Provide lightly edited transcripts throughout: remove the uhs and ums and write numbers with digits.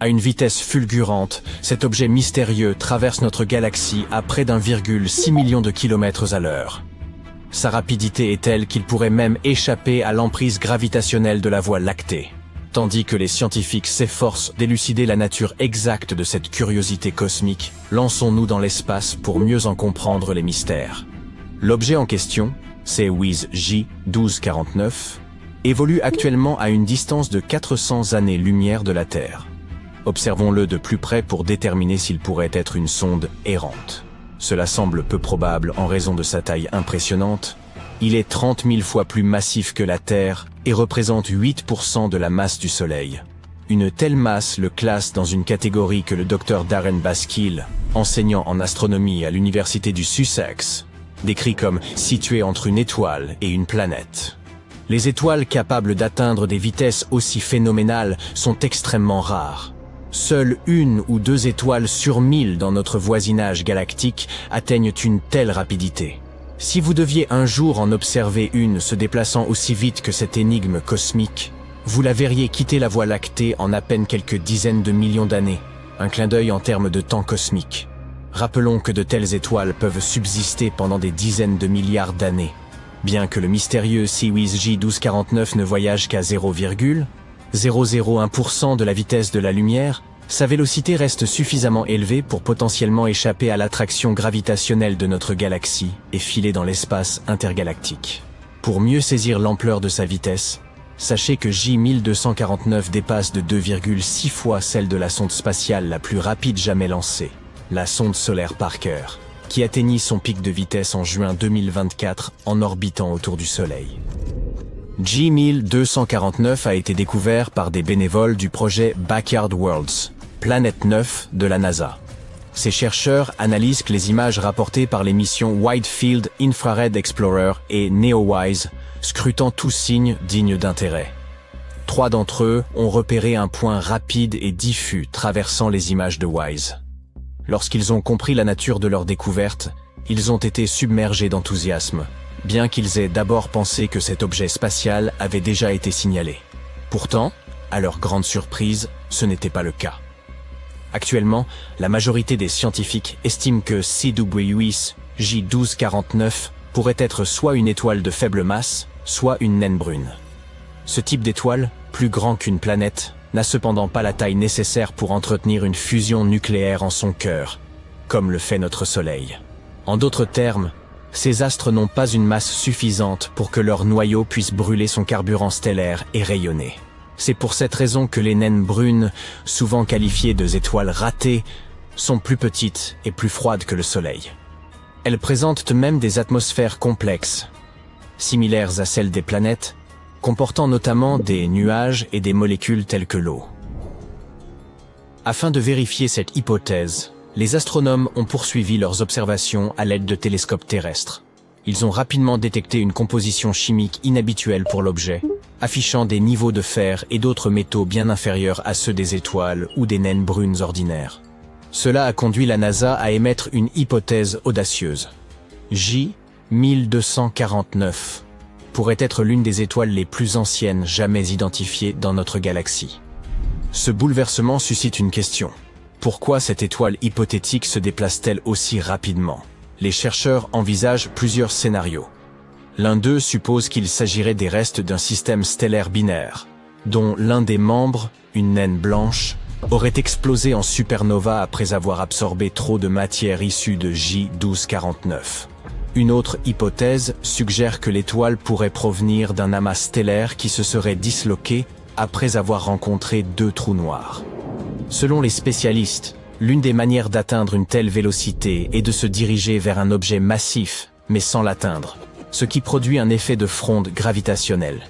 À une vitesse fulgurante, cet objet mystérieux traverse notre galaxie à près d'1,6 million de kilomètres à l'heure. Sa rapidité est telle qu'il pourrait même échapper à l'emprise gravitationnelle de la Voie lactée. Tandis que les scientifiques s'efforcent d'élucider la nature exacte de cette curiosité cosmique, lançons-nous dans l'espace pour mieux en comprendre les mystères. L'objet en question, c'est WIS J1249, évolue actuellement à une distance de 400 années-lumière de la Terre. Observons-le de plus près pour déterminer s'il pourrait être une sonde errante. Cela semble peu probable en raison de sa taille impressionnante. Il est 30 000 fois plus massif que la Terre et représente 8% de la masse du Soleil. Une telle masse le classe dans une catégorie que le Dr Darren Baskill, enseignant en astronomie à l'université du Sussex, décrit comme située entre une étoile et une planète. Les étoiles capables d'atteindre des vitesses aussi phénoménales sont extrêmement rares. Seules 1 ou 2 étoiles sur 1000 dans notre voisinage galactique atteignent une telle rapidité. Si vous deviez un jour en observer une se déplaçant aussi vite que cette énigme cosmique, vous la verriez quitter la Voie lactée en à peine quelques dizaines de millions d'années, un clin d'œil en termes de temps cosmique. Rappelons que de telles étoiles peuvent subsister pendant des dizaines de milliards d'années. Bien que le mystérieux WIS J1249 ne voyage qu'à 0,001% de la vitesse de la lumière, sa vélocité reste suffisamment élevée pour potentiellement échapper à l'attraction gravitationnelle de notre galaxie et filer dans l'espace intergalactique. Pour mieux saisir l'ampleur de sa vitesse, sachez que J1249 dépasse de 2,6 fois celle de la sonde spatiale la plus rapide jamais lancée, la sonde solaire Parker, qui atteignit son pic de vitesse en juin 2024 en orbitant autour du Soleil. J1249 a été découvert par des bénévoles du projet Backyard Worlds, Planète 9 de la NASA. Ces chercheurs analysent les images rapportées par les missions Wide Field Infrared Explorer et NEOWISE, scrutant tous signes dignes d'intérêt. 3 d'entre eux ont repéré un point rapide et diffus traversant les images de WISE. Lorsqu'ils ont compris la nature de leur découverte, ils ont été submergés d'enthousiasme, bien qu'ils aient d'abord pensé que cet objet spatial avait déjà été signalé. Pourtant, à leur grande surprise, ce n'était pas le cas. Actuellement, la majorité des scientifiques estiment que CWIS J1249 pourrait être soit une étoile de faible masse, soit une naine brune. Ce type d'étoile, plus grand qu'une planète, n'a cependant pas la taille nécessaire pour entretenir une fusion nucléaire en son cœur, comme le fait notre Soleil. En d'autres termes, ces astres n'ont pas une masse suffisante pour que leur noyau puisse brûler son carburant stellaire et rayonner. C'est pour cette raison que les naines brunes, souvent qualifiées d'étoiles ratées, sont plus petites et plus froides que le Soleil. Elles présentent même des atmosphères complexes, similaires à celles des planètes, comportant notamment des nuages et des molécules telles que l'eau. Afin de vérifier cette hypothèse, les astronomes ont poursuivi leurs observations à l'aide de télescopes terrestres. Ils ont rapidement détecté une composition chimique inhabituelle pour l'objet, affichant des niveaux de fer et d'autres métaux bien inférieurs à ceux des étoiles ou des naines brunes ordinaires. Cela a conduit la NASA à émettre une hypothèse audacieuse. J1249 pourrait être l'une des étoiles les plus anciennes jamais identifiées dans notre galaxie. Ce bouleversement suscite une question. Pourquoi cette étoile hypothétique se déplace-t-elle aussi rapidement? Les chercheurs envisagent plusieurs scénarios. L'un d'eux suppose qu'il s'agirait des restes d'un système stellaire binaire, dont l'un des membres, une naine blanche, aurait explosé en supernova après avoir absorbé trop de matière issue de J1249. Une autre hypothèse suggère que l'étoile pourrait provenir d'un amas stellaire qui se serait disloqué après avoir rencontré 2 trous noirs. Selon les spécialistes, l'une des manières d'atteindre une telle vélocité est de se diriger vers un objet massif, mais sans l'atteindre, ce qui produit un effet de fronde gravitationnelle.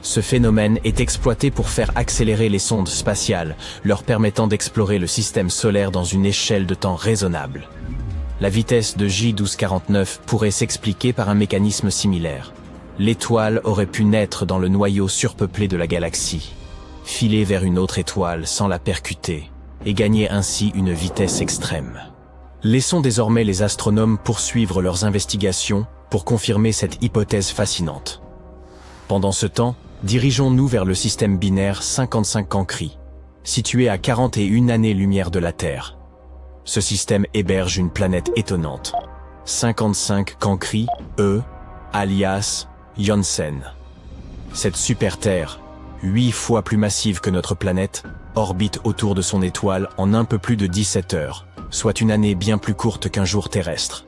Ce phénomène est exploité pour faire accélérer les sondes spatiales, leur permettant d'explorer le système solaire dans une échelle de temps raisonnable. La vitesse de J1249 pourrait s'expliquer par un mécanisme similaire. L'étoile aurait pu naître dans le noyau surpeuplé de la galaxie, filer vers une autre étoile sans la percuter, et gagner ainsi une vitesse extrême. Laissons désormais les astronomes poursuivre leurs investigations pour confirmer cette hypothèse fascinante. Pendant ce temps, dirigeons-nous vers le système binaire 55 Cancri, situé à 41 années-lumière de la Terre. Ce système héberge une planète étonnante. 55 Cancri, alias Janssen. Cette super-Terre, 8 fois plus massive que notre planète, orbite autour de son étoile en un peu plus de 17 heures, soit une année bien plus courte qu'un jour terrestre.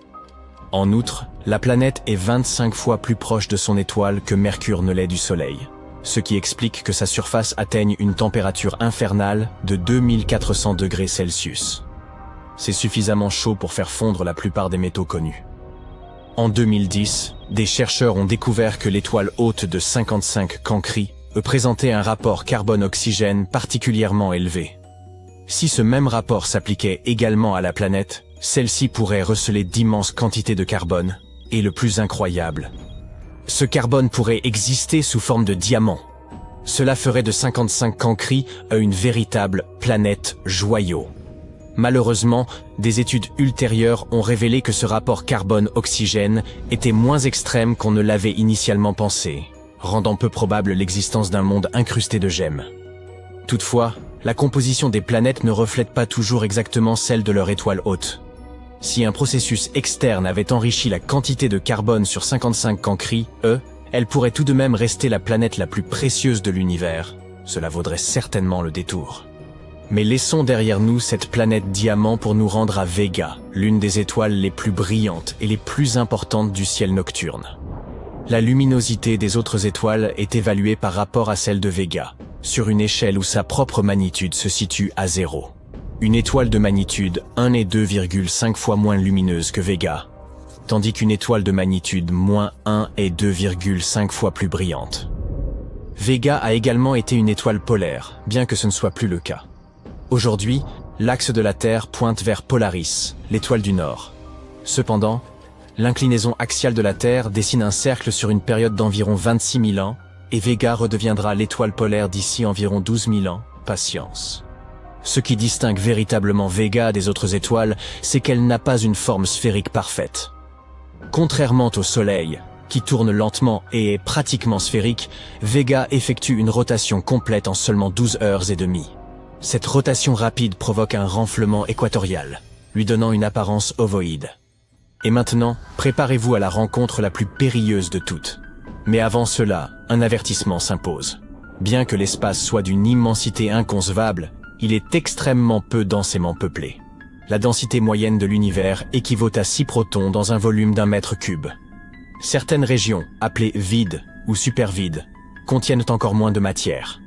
En outre, la planète est 25 fois plus proche de son étoile que Mercure ne l'est du Soleil, ce qui explique que sa surface atteigne une température infernale de 2400 degrés Celsius. C'est suffisamment chaud pour faire fondre la plupart des métaux connus. En 2010, des chercheurs ont découvert que l'étoile haute de 55 Cancri présentait un rapport carbone-oxygène particulièrement élevé. Si ce même rapport s'appliquait également à la planète, celle-ci pourrait receler d'immenses quantités de carbone, et le plus incroyable, ce carbone pourrait exister sous forme de diamant. Cela ferait de 55 Cancri une véritable planète joyau. Malheureusement, des études ultérieures ont révélé que ce rapport carbone-oxygène était moins extrême qu'on ne l'avait initialement pensé, rendant peu probable l'existence d'un monde incrusté de gemmes. Toutefois, la composition des planètes ne reflète pas toujours exactement celle de leur étoile haute. Si un processus externe avait enrichi la quantité de carbone sur 55 Cancri, elle pourrait tout de même rester la planète la plus précieuse de l'univers. Cela vaudrait certainement le détour. Mais laissons derrière nous cette planète diamant pour nous rendre à Vega, l'une des étoiles les plus brillantes et les plus importantes du ciel nocturne. La luminosité des autres étoiles est évaluée par rapport à celle de Vega, sur une échelle où sa propre magnitude se situe à 0. Une étoile de magnitude 1 est 2,5 fois moins lumineuse que Vega, tandis qu'une étoile de magnitude -1 est 2,5 fois plus brillante. Vega a également été une étoile polaire, bien que ce ne soit plus le cas. Aujourd'hui, l'axe de la Terre pointe vers Polaris, l'étoile du Nord. Cependant, l'inclinaison axiale de la Terre dessine un cercle sur une période d'environ 26 000 ans, et Vega redeviendra l'étoile polaire d'ici environ 12 000 ans. Patience. Ce qui distingue véritablement Vega des autres étoiles, c'est qu'elle n'a pas une forme sphérique parfaite. Contrairement au Soleil, qui tourne lentement et est pratiquement sphérique, Vega effectue une rotation complète en seulement 12 heures et demie. Cette rotation rapide provoque un renflement équatorial, lui donnant une apparence ovoïde. Et maintenant, préparez-vous à la rencontre la plus périlleuse de toutes. Mais avant cela, un avertissement s'impose. Bien que l'espace soit d'une immensité inconcevable, il est extrêmement peu densément peuplé. La densité moyenne de l'univers équivaut à 6 protons dans un volume d'1 mètre cube. Certaines régions, appelées vides ou supervides, contiennent encore moins de matière.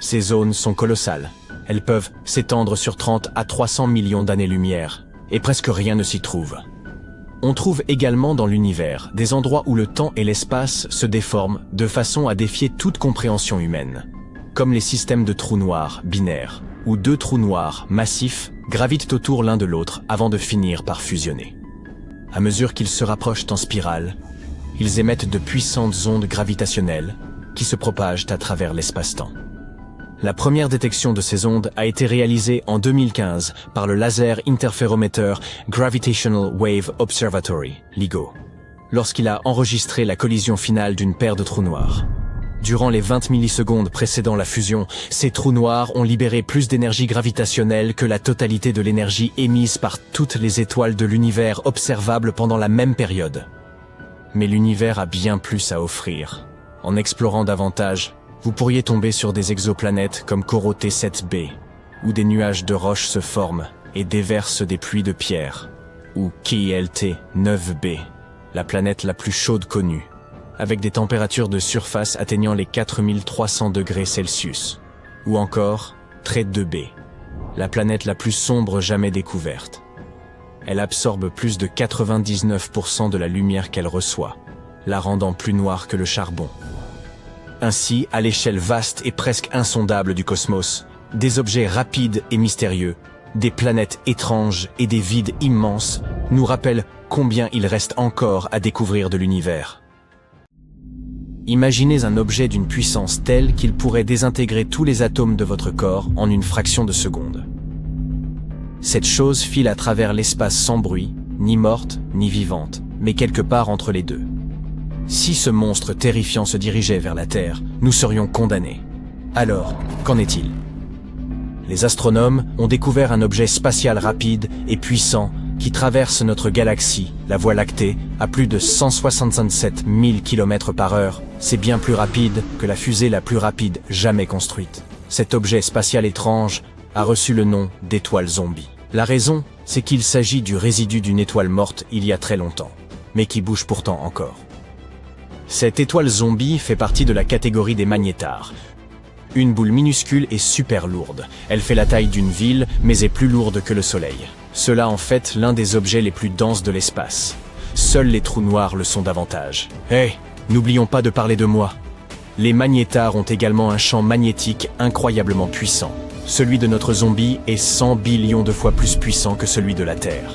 Ces zones sont colossales. Elles peuvent s'étendre sur 30 à 300 millions d'années-lumière, et presque rien ne s'y trouve. On trouve également dans l'univers des endroits où le temps et l'espace se déforment de façon à défier toute compréhension humaine, comme les systèmes de trous noirs binaires, où 2 trous noirs massifs gravitent autour l'un de l'autre avant de finir par fusionner. À mesure qu'ils se rapprochent en spirale, ils émettent de puissantes ondes gravitationnelles qui se propagent à travers l'espace-temps. La première détection de ces ondes a été réalisée en 2015 par le Laser Interferometer Gravitational Wave Observatory, LIGO, lorsqu'il a enregistré la collision finale d'une paire de trous noirs. Durant les 20 millisecondes précédant la fusion, ces trous noirs ont libéré plus d'énergie gravitationnelle que la totalité de l'énergie émise par toutes les étoiles de l'univers observables pendant la même période. Mais l'univers a bien plus à offrir. En explorant davantage, vous pourriez tomber sur des exoplanètes comme Coro T7b, où des nuages de roches se forment et déversent des pluies de pierres, ou KILT 9b, la planète la plus chaude connue, avec des températures de surface atteignant les 4300 degrés Celsius, ou encore Trait 2b, la planète la plus sombre jamais découverte. Elle absorbe plus de 99% de la lumière qu'elle reçoit, la rendant plus noire que le charbon. Ainsi, à l'échelle vaste et presque insondable du cosmos, des objets rapides et mystérieux, des planètes étranges et des vides immenses nous rappellent combien il reste encore à découvrir de l'univers. Imaginez un objet d'une puissance telle qu'il pourrait désintégrer tous les atomes de votre corps en une fraction de seconde. Cette chose file à travers l'espace sans bruit, ni morte, ni vivante, mais quelque part entre les deux. Si ce monstre terrifiant se dirigeait vers la Terre, nous serions condamnés. Alors, qu'en est-il? les astronomes ont découvert un objet spatial rapide et puissant qui traverse notre galaxie, la Voie lactée, à plus de 167 000 km/h. C'est bien plus rapide que la fusée la plus rapide jamais construite. Cet objet spatial étrange a reçu le nom d'étoile zombie. La raison, c'est qu'il s'agit du résidu d'une étoile morte il y a très longtemps, mais qui bouge pourtant encore. Cette étoile zombie fait partie de la catégorie des magnétars. Une boule minuscule et super lourde. Elle fait la taille d'une ville, mais est plus lourde que le Soleil. Cela en fait l'un des objets les plus denses de l'espace. Seuls les trous noirs le sont davantage. N'oublions pas de parler de moi. Les magnétars ont également un champ magnétique incroyablement puissant. Celui de notre zombie est 100 billions de fois plus puissant que celui de la Terre.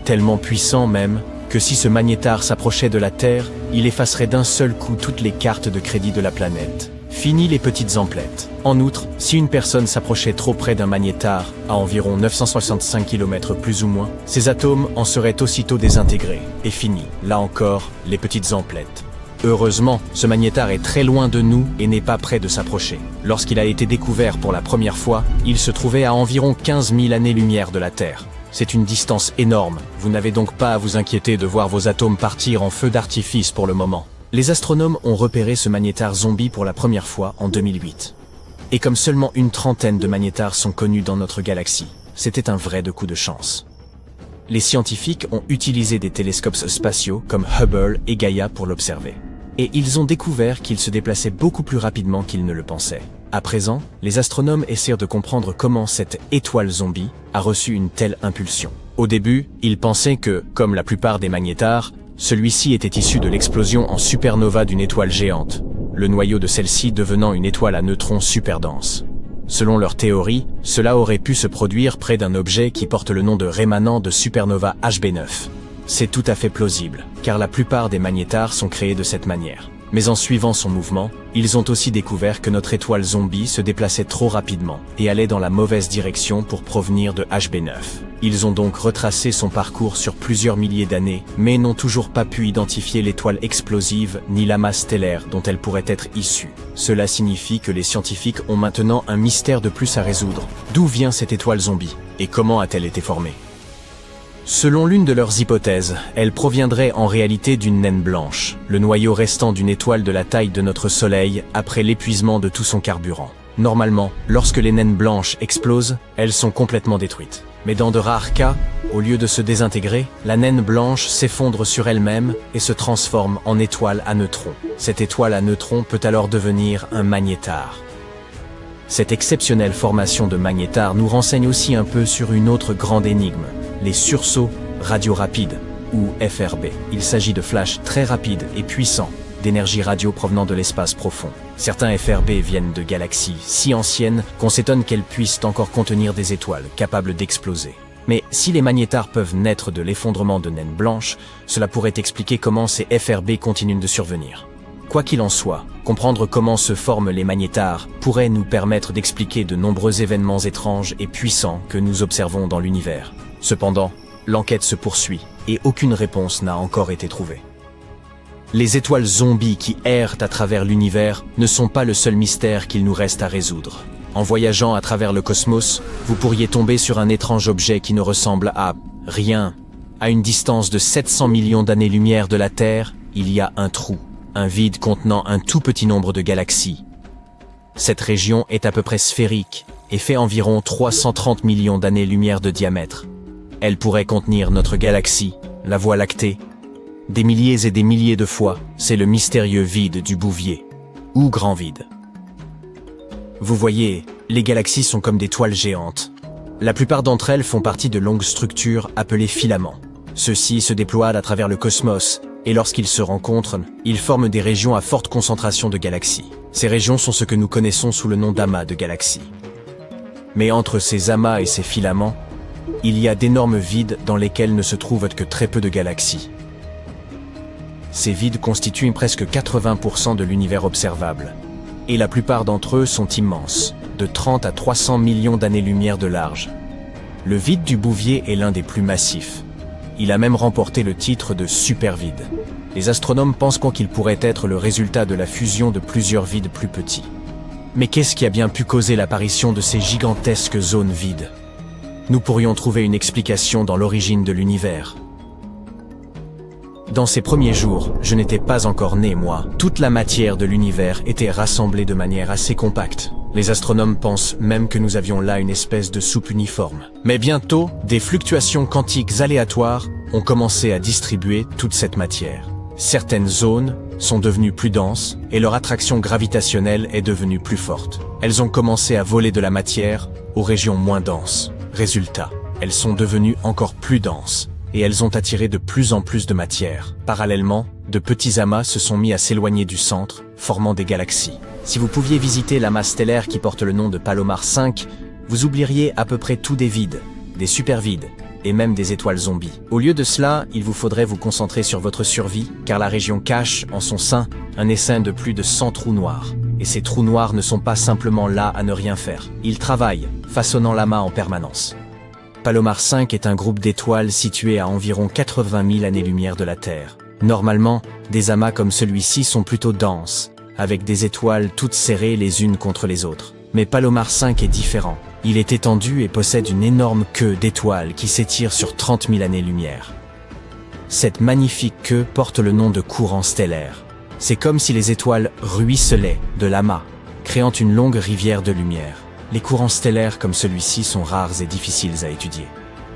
Tellement puissant même que si ce magnétar s'approchait de la Terre, il effacerait d'un seul coup toutes les cartes de crédit de la planète. Fini les petites emplettes. En outre, si une personne s'approchait trop près d'un magnétar, à environ 965 km plus ou moins, ses atomes en seraient aussitôt désintégrés. Et fini, là encore, les petites emplettes. Heureusement, ce magnétar est très loin de nous et n'est pas près de s'approcher. Lorsqu'il a été découvert pour la première fois, il se trouvait à environ 15 000 années-lumière de la Terre. C'est une distance énorme. Vous n'avez donc pas à vous inquiéter de voir vos atomes partir en feu d'artifice pour le moment. Les astronomes ont repéré ce magnétar zombie pour la première fois en 2008. Et comme seulement une trentaine de magnétars sont connus dans notre galaxie, c'était un vrai coup de chance. Les scientifiques ont utilisé des télescopes spatiaux comme Hubble et Gaia pour l'observer. Et ils ont découvert qu'il se déplaçait beaucoup plus rapidement qu'ils ne le pensaient. À présent, les astronomes essaient de comprendre comment cette étoile zombie a reçu une telle impulsion. Au début, ils pensaient que, comme la plupart des magnétars, celui-ci était issu de l'explosion en supernova d'une étoile géante, le noyau de celle-ci devenant une étoile à neutrons super dense. Selon leur théorie, cela aurait pu se produire près d'un objet qui porte le nom de rémanent de supernova HB9. C'est tout à fait plausible, car la plupart des magnétars sont créés de cette manière. Mais en suivant son mouvement, ils ont aussi découvert que notre étoile zombie se déplaçait trop rapidement et allait dans la mauvaise direction pour provenir de HB9. Ils ont donc retracé son parcours sur plusieurs milliers d'années, mais n'ont toujours pas pu identifier l'étoile explosive ni la masse stellaire dont elle pourrait être issue. Cela signifie que les scientifiques ont maintenant un mystère de plus à résoudre. D'où vient cette étoile zombie et comment a-t-elle été formée ? Selon l'une de leurs hypothèses, elle proviendrait en réalité d'une naine blanche, le noyau restant d'une étoile de la taille de notre Soleil après l'épuisement de tout son carburant. Normalement, lorsque les naines blanches explosent, elles sont complètement détruites. Mais dans de rares cas, au lieu de se désintégrer, la naine blanche s'effondre sur elle-même et se transforme en étoile à neutrons. Cette étoile à neutrons peut alors devenir un magnétar. Cette exceptionnelle formation de magnétars nous renseigne aussi un peu sur une autre grande énigme, les sursauts radio-rapides, ou FRB. Il s'agit de flashs très rapides et puissants, d'énergie radio provenant de l'espace profond. Certains FRB viennent de galaxies si anciennes qu'on s'étonne qu'elles puissent encore contenir des étoiles capables d'exploser. Mais si les magnétars peuvent naître de l'effondrement de naines blanches, cela pourrait expliquer comment ces FRB continuent de survenir. Quoi qu'il en soit, comprendre comment se forment les magnétars pourrait nous permettre d'expliquer de nombreux événements étranges et puissants que nous observons dans l'univers. Cependant, l'enquête se poursuit et aucune réponse n'a encore été trouvée. Les étoiles zombies qui errent à travers l'univers ne sont pas le seul mystère qu'il nous reste à résoudre. En voyageant à travers le cosmos, vous pourriez tomber sur un étrange objet qui ne ressemble à rien. À une distance de 700 millions d'années-lumière de la Terre, il y a un trou, un vide contenant un tout petit nombre de galaxies. Cette région est à peu près sphérique et fait environ 330 millions d'années-lumière de diamètre. Elle pourrait contenir notre galaxie, la Voie lactée. Des milliers et des milliers de fois, c'est le mystérieux vide du Bouvier, ou grand vide. Vous voyez, les galaxies sont comme des toiles géantes. La plupart d'entre elles font partie de longues structures appelées filaments. Ceux-ci se déploient à travers le cosmos, et lorsqu'ils se rencontrent, ils forment des régions à forte concentration de galaxies. Ces régions sont ce que nous connaissons sous le nom d'amas de galaxies. Mais entre ces amas et ces filaments, il y a d'énormes vides dans lesquels ne se trouvent que très peu de galaxies. Ces vides constituent presque 80% de l'univers observable, et la plupart d'entre eux sont immenses, de 30 à 300 millions d'années-lumière de large. Le vide du Bouvier est l'un des plus massifs. Il a même remporté le titre de supervide. Les astronomes pensent qu'il pourrait être le résultat de la fusion de plusieurs vides plus petits. Mais qu'est-ce qui a bien pu causer l'apparition de ces gigantesques zones vides? Nous pourrions trouver une explication dans l'origine de l'univers. Dans ces premiers jours, je n'étais pas encore né, moi. Toute la matière de l'univers était rassemblée de manière assez compacte. Les astronomes pensent même que nous avions là une espèce de soupe uniforme. Mais bientôt, des fluctuations quantiques aléatoires ont commencé à distribuer toute cette matière. Certaines zones sont devenues plus denses et leur attraction gravitationnelle est devenue plus forte. Elles ont commencé à voler de la matière aux régions moins denses. Résultat, elles sont devenues encore plus denses et elles ont attiré de plus en plus de matière. Parallèlement, de petits amas se sont mis à s'éloigner du centre, formant des galaxies. Si vous pouviez visiter l'amas stellaire qui porte le nom de Palomar 5, vous oublieriez à peu près tout des vides, des super-vides, et même des étoiles zombies. Au lieu de cela, il vous faudrait vous concentrer sur votre survie, car la région cache, en son sein, un essaim de plus de 100 trous noirs. Et ces trous noirs ne sont pas simplement là à ne rien faire. Ils travaillent, façonnant l'amas en permanence. Palomar 5 est un groupe d'étoiles situé à environ 80 000 années-lumière de la Terre. Normalement, des amas comme celui-ci sont plutôt denses, avec des étoiles toutes serrées les unes contre les autres. Mais Palomar 5 est différent. Il est étendu et possède une énorme queue d'étoiles qui s'étire sur 30 000 années-lumière. Cette magnifique queue porte le nom de courant stellaire. C'est comme si les étoiles ruisselaient de l'amas, créant une longue rivière de lumière. Les courants stellaires comme celui-ci sont rares et difficiles à étudier.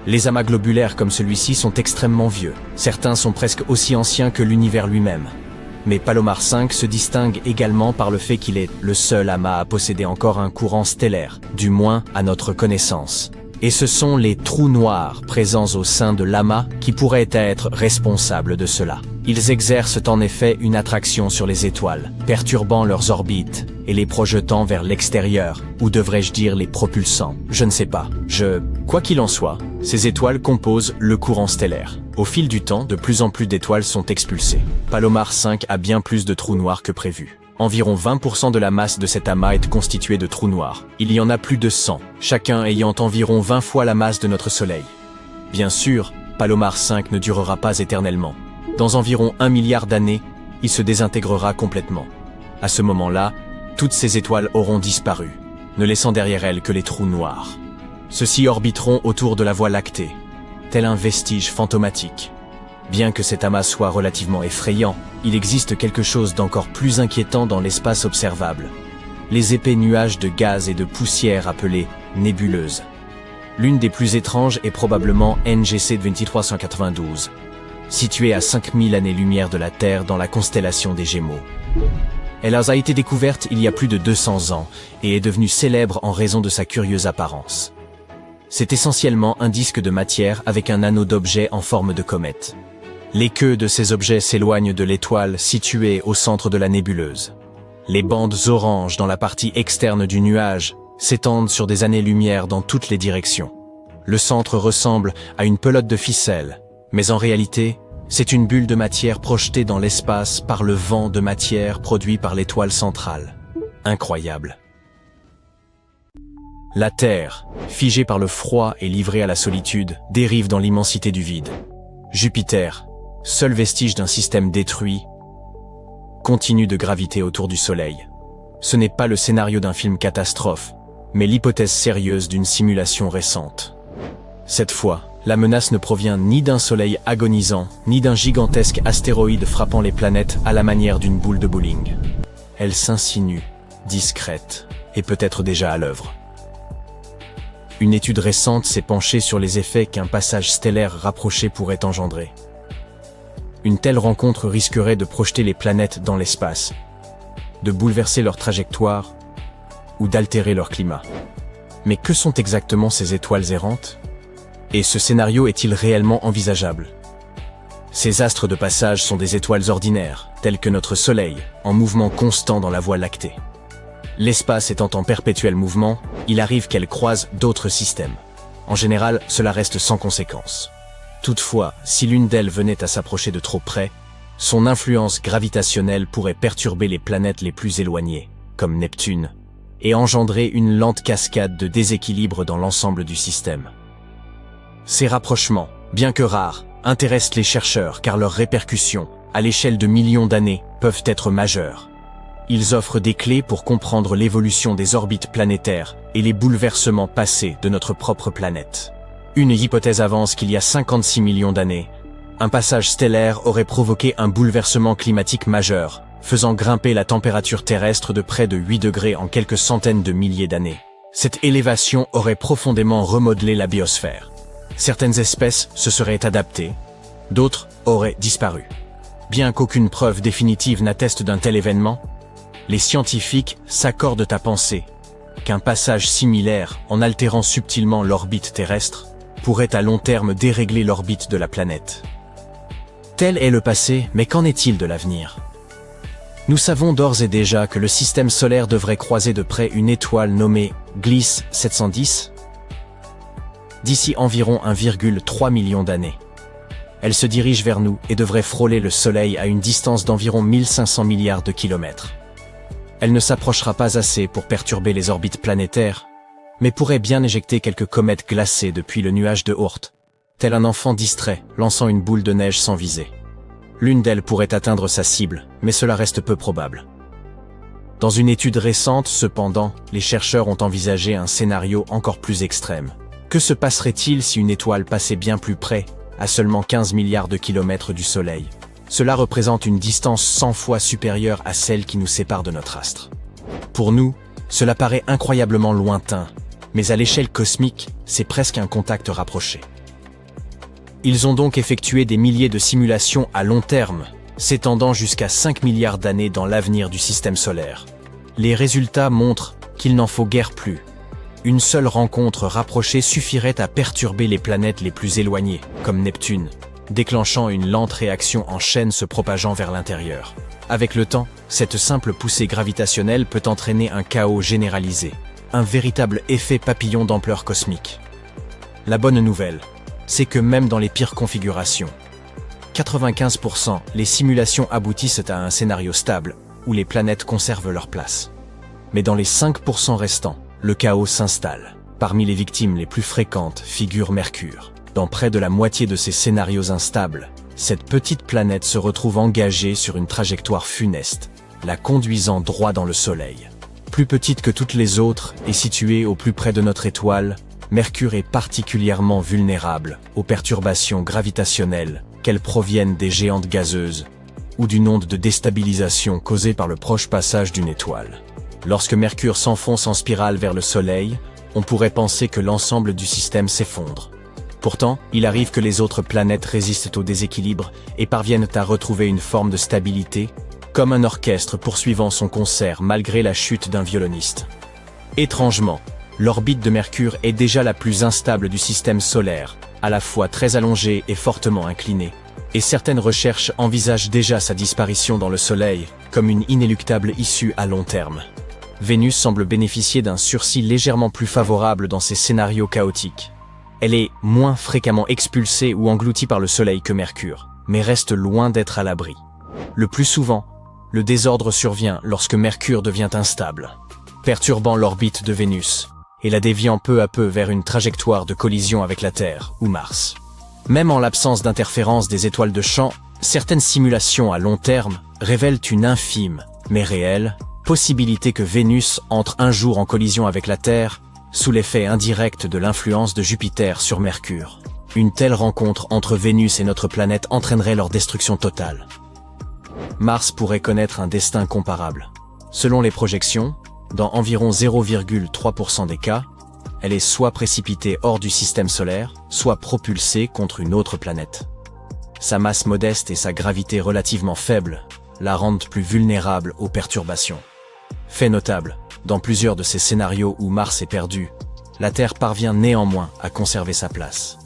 Les amas globulaires comme celui-ci sont extrêmement vieux. Certains sont presque aussi anciens que l'univers lui-même. Mais Palomar 5 se distingue également par le fait qu'il est le seul amas à posséder encore un courant stellaire, du moins à notre connaissance. Et ce sont les trous noirs présents au sein de l'amas qui pourraient être responsables de cela. Ils exercent en effet une attraction sur les étoiles, perturbant leurs orbites et les projetant vers l'extérieur, ou devrais-je dire les propulsant, je ne sais pas. Quoi qu'il en soit, ces étoiles composent le courant stellaire. Au fil du temps, de plus en plus d'étoiles sont expulsées. Palomar 5 a bien plus de trous noirs que prévu. Environ 20% de la masse de cet amas est constituée de trous noirs. Il y en a plus de 100, chacun ayant environ 20 fois la masse de notre Soleil. Bien sûr, Palomar 5 ne durera pas éternellement. Dans environ 1 milliard d'années, il se désintégrera complètement. À ce moment-là, toutes ces étoiles auront disparu, ne laissant derrière elles que les trous noirs. Ceux-ci orbiteront autour de la Voie lactée, tel un vestige fantomatique. Bien que cet amas soit relativement effrayant, il existe quelque chose d'encore plus inquiétant dans l'espace observable. Les épais nuages de gaz et de poussière appelés nébuleuses. L'une des plus étranges est probablement NGC 2392, située à 5000 années-lumière de la Terre dans la constellation des Gémeaux. Elle a été découverte il y a plus de 200 ans et est devenue célèbre en raison de sa curieuse apparence. C'est essentiellement un disque de matière avec un anneau d'objets en forme de comète. Les queues de ces objets s'éloignent de l'étoile située au centre de la nébuleuse. Les bandes oranges dans la partie externe du nuage s'étendent sur des années-lumière dans toutes les directions. Le centre ressemble à une pelote de ficelle, mais en réalité, c'est une bulle de matière projetée dans l'espace par le vent de matière produit par l'étoile centrale. Incroyable. La Terre, figée par le froid et livrée à la solitude, dérive dans l'immensité du vide. Jupiter, seul vestige d'un système détruit, continue de graviter autour du Soleil. Ce n'est pas le scénario d'un film catastrophe, mais l'hypothèse sérieuse d'une simulation récente. Cette fois, la menace ne provient ni d'un Soleil agonisant, ni d'un gigantesque astéroïde frappant les planètes à la manière d'une boule de bowling. Elle s'insinue, discrète, et peut-être déjà à l'œuvre. Une étude récente s'est penchée sur les effets qu'un passage stellaire rapproché pourrait engendrer. Une telle rencontre risquerait de projeter les planètes dans l'espace, de bouleverser leur trajectoire ou d'altérer leur climat. Mais que sont exactement ces étoiles errantes? Et ce scénario est-il réellement envisageable? Ces astres de passage sont des étoiles ordinaires, telles que notre Soleil, en mouvement constant dans la Voie lactée. L'espace étant en perpétuel mouvement, il arrive qu'elles croisent d'autres systèmes. En général, cela reste sans conséquence. Toutefois, si l'une d'elles venait à s'approcher de trop près, son influence gravitationnelle pourrait perturber les planètes les plus éloignées, comme Neptune, et engendrer une lente cascade de déséquilibre dans l'ensemble du système. Ces rapprochements, bien que rares, intéressent les chercheurs car leurs répercussions, à l'échelle de millions d'années, peuvent être majeures. Ils offrent des clés pour comprendre l'évolution des orbites planétaires et les bouleversements passés de notre propre planète. Une hypothèse avance qu'il y a 56 millions d'années, un passage stellaire aurait provoqué un bouleversement climatique majeur, faisant grimper la température terrestre de près de 8 degrés en quelques centaines de milliers d'années. Cette élévation aurait profondément remodelé la biosphère. Certaines espèces se seraient adaptées, d'autres auraient disparu. Bien qu'aucune preuve définitive n'atteste d'un tel événement, les scientifiques s'accordent à penser qu'un passage similaire, en altérant subtilement l'orbite terrestre, pourrait à long terme dérégler l'orbite de la planète. Tel est le passé, mais qu'en est-il de l'avenir? Nous savons d'ores et déjà que le système solaire devrait croiser de près une étoile nommée Gliese 710 d'ici environ 1,3 million d'années. Elle se dirige vers nous et devrait frôler le Soleil à une distance d'environ 1500 milliards de kilomètres. Elle ne s'approchera pas assez pour perturber les orbites planétaires, mais pourrait bien éjecter quelques comètes glacées depuis le nuage de Oort, tel un enfant distrait lançant une boule de neige sans visée. L'une d'elles pourrait atteindre sa cible, mais cela reste peu probable. Dans une étude récente, cependant, les chercheurs ont envisagé un scénario encore plus extrême. Que se passerait-il si une étoile passait bien plus près, à seulement 15 milliards de kilomètres du Soleil? Cela représente une distance 100 fois supérieure à celle qui nous sépare de notre astre. Pour nous, cela paraît incroyablement lointain, mais à l'échelle cosmique, c'est presque un contact rapproché. Ils ont donc effectué des milliers de simulations à long terme, s'étendant jusqu'à 5 milliards d'années dans l'avenir du système solaire. Les résultats montrent qu'il n'en faut guère plus. Une seule rencontre rapprochée suffirait à perturber les planètes les plus éloignées, comme Neptune, déclenchant une lente réaction en chaîne se propageant vers l'intérieur. Avec le temps, cette simple poussée gravitationnelle peut entraîner un chaos généralisé, un véritable effet papillon d'ampleur cosmique. La bonne nouvelle, c'est que même dans les pires configurations, 95%, les simulations aboutissent à un scénario stable, où les planètes conservent leur place. Mais dans les 5% restants, le chaos s'installe. Parmi les victimes les plus fréquentes figure Mercure. Dans près de la moitié de ces scénarios instables, cette petite planète se retrouve engagée sur une trajectoire funeste, la conduisant droit dans le Soleil. Plus petite que toutes les autres et située au plus près de notre étoile, Mercure est particulièrement vulnérable aux perturbations gravitationnelles, qu'elles proviennent des géantes gazeuses ou d'une onde de déstabilisation causée par le proche passage d'une étoile. Lorsque Mercure s'enfonce en spirale vers le Soleil, on pourrait penser que l'ensemble du système s'effondre. Pourtant, il arrive que les autres planètes résistent au déséquilibre et parviennent à retrouver une forme de stabilité, comme un orchestre poursuivant son concert malgré la chute d'un violoniste. Étrangement, l'orbite de Mercure est déjà la plus instable du système solaire, à la fois très allongée et fortement inclinée, et certaines recherches envisagent déjà sa disparition dans le Soleil, comme une inéluctable issue à long terme. Vénus semble bénéficier d'un sursis légèrement plus favorable dans ces scénarios chaotiques. Elle est moins fréquemment expulsée ou engloutie par le Soleil que Mercure, mais reste loin d'être à l'abri. Le plus souvent, le désordre survient lorsque Mercure devient instable, perturbant l'orbite de Vénus, et la déviant peu à peu vers une trajectoire de collision avec la Terre ou Mars. Même en l'absence d'interférence des étoiles de champ, certaines simulations à long terme révèlent une infime, mais réelle, possibilité que Vénus entre un jour en collision avec la Terre, sous l'effet indirect de l'influence de Jupiter sur Mercure. Une telle rencontre entre Vénus et notre planète entraînerait leur destruction totale. Mars pourrait connaître un destin comparable. Selon les projections, dans environ 0,3% des cas, elle est soit précipitée hors du système solaire, soit propulsée contre une autre planète. Sa masse modeste et sa gravité relativement faible la rendent plus vulnérable aux perturbations. Fait notable, dans plusieurs de ces scénarios où Mars est perdu, la Terre parvient néanmoins à conserver sa place.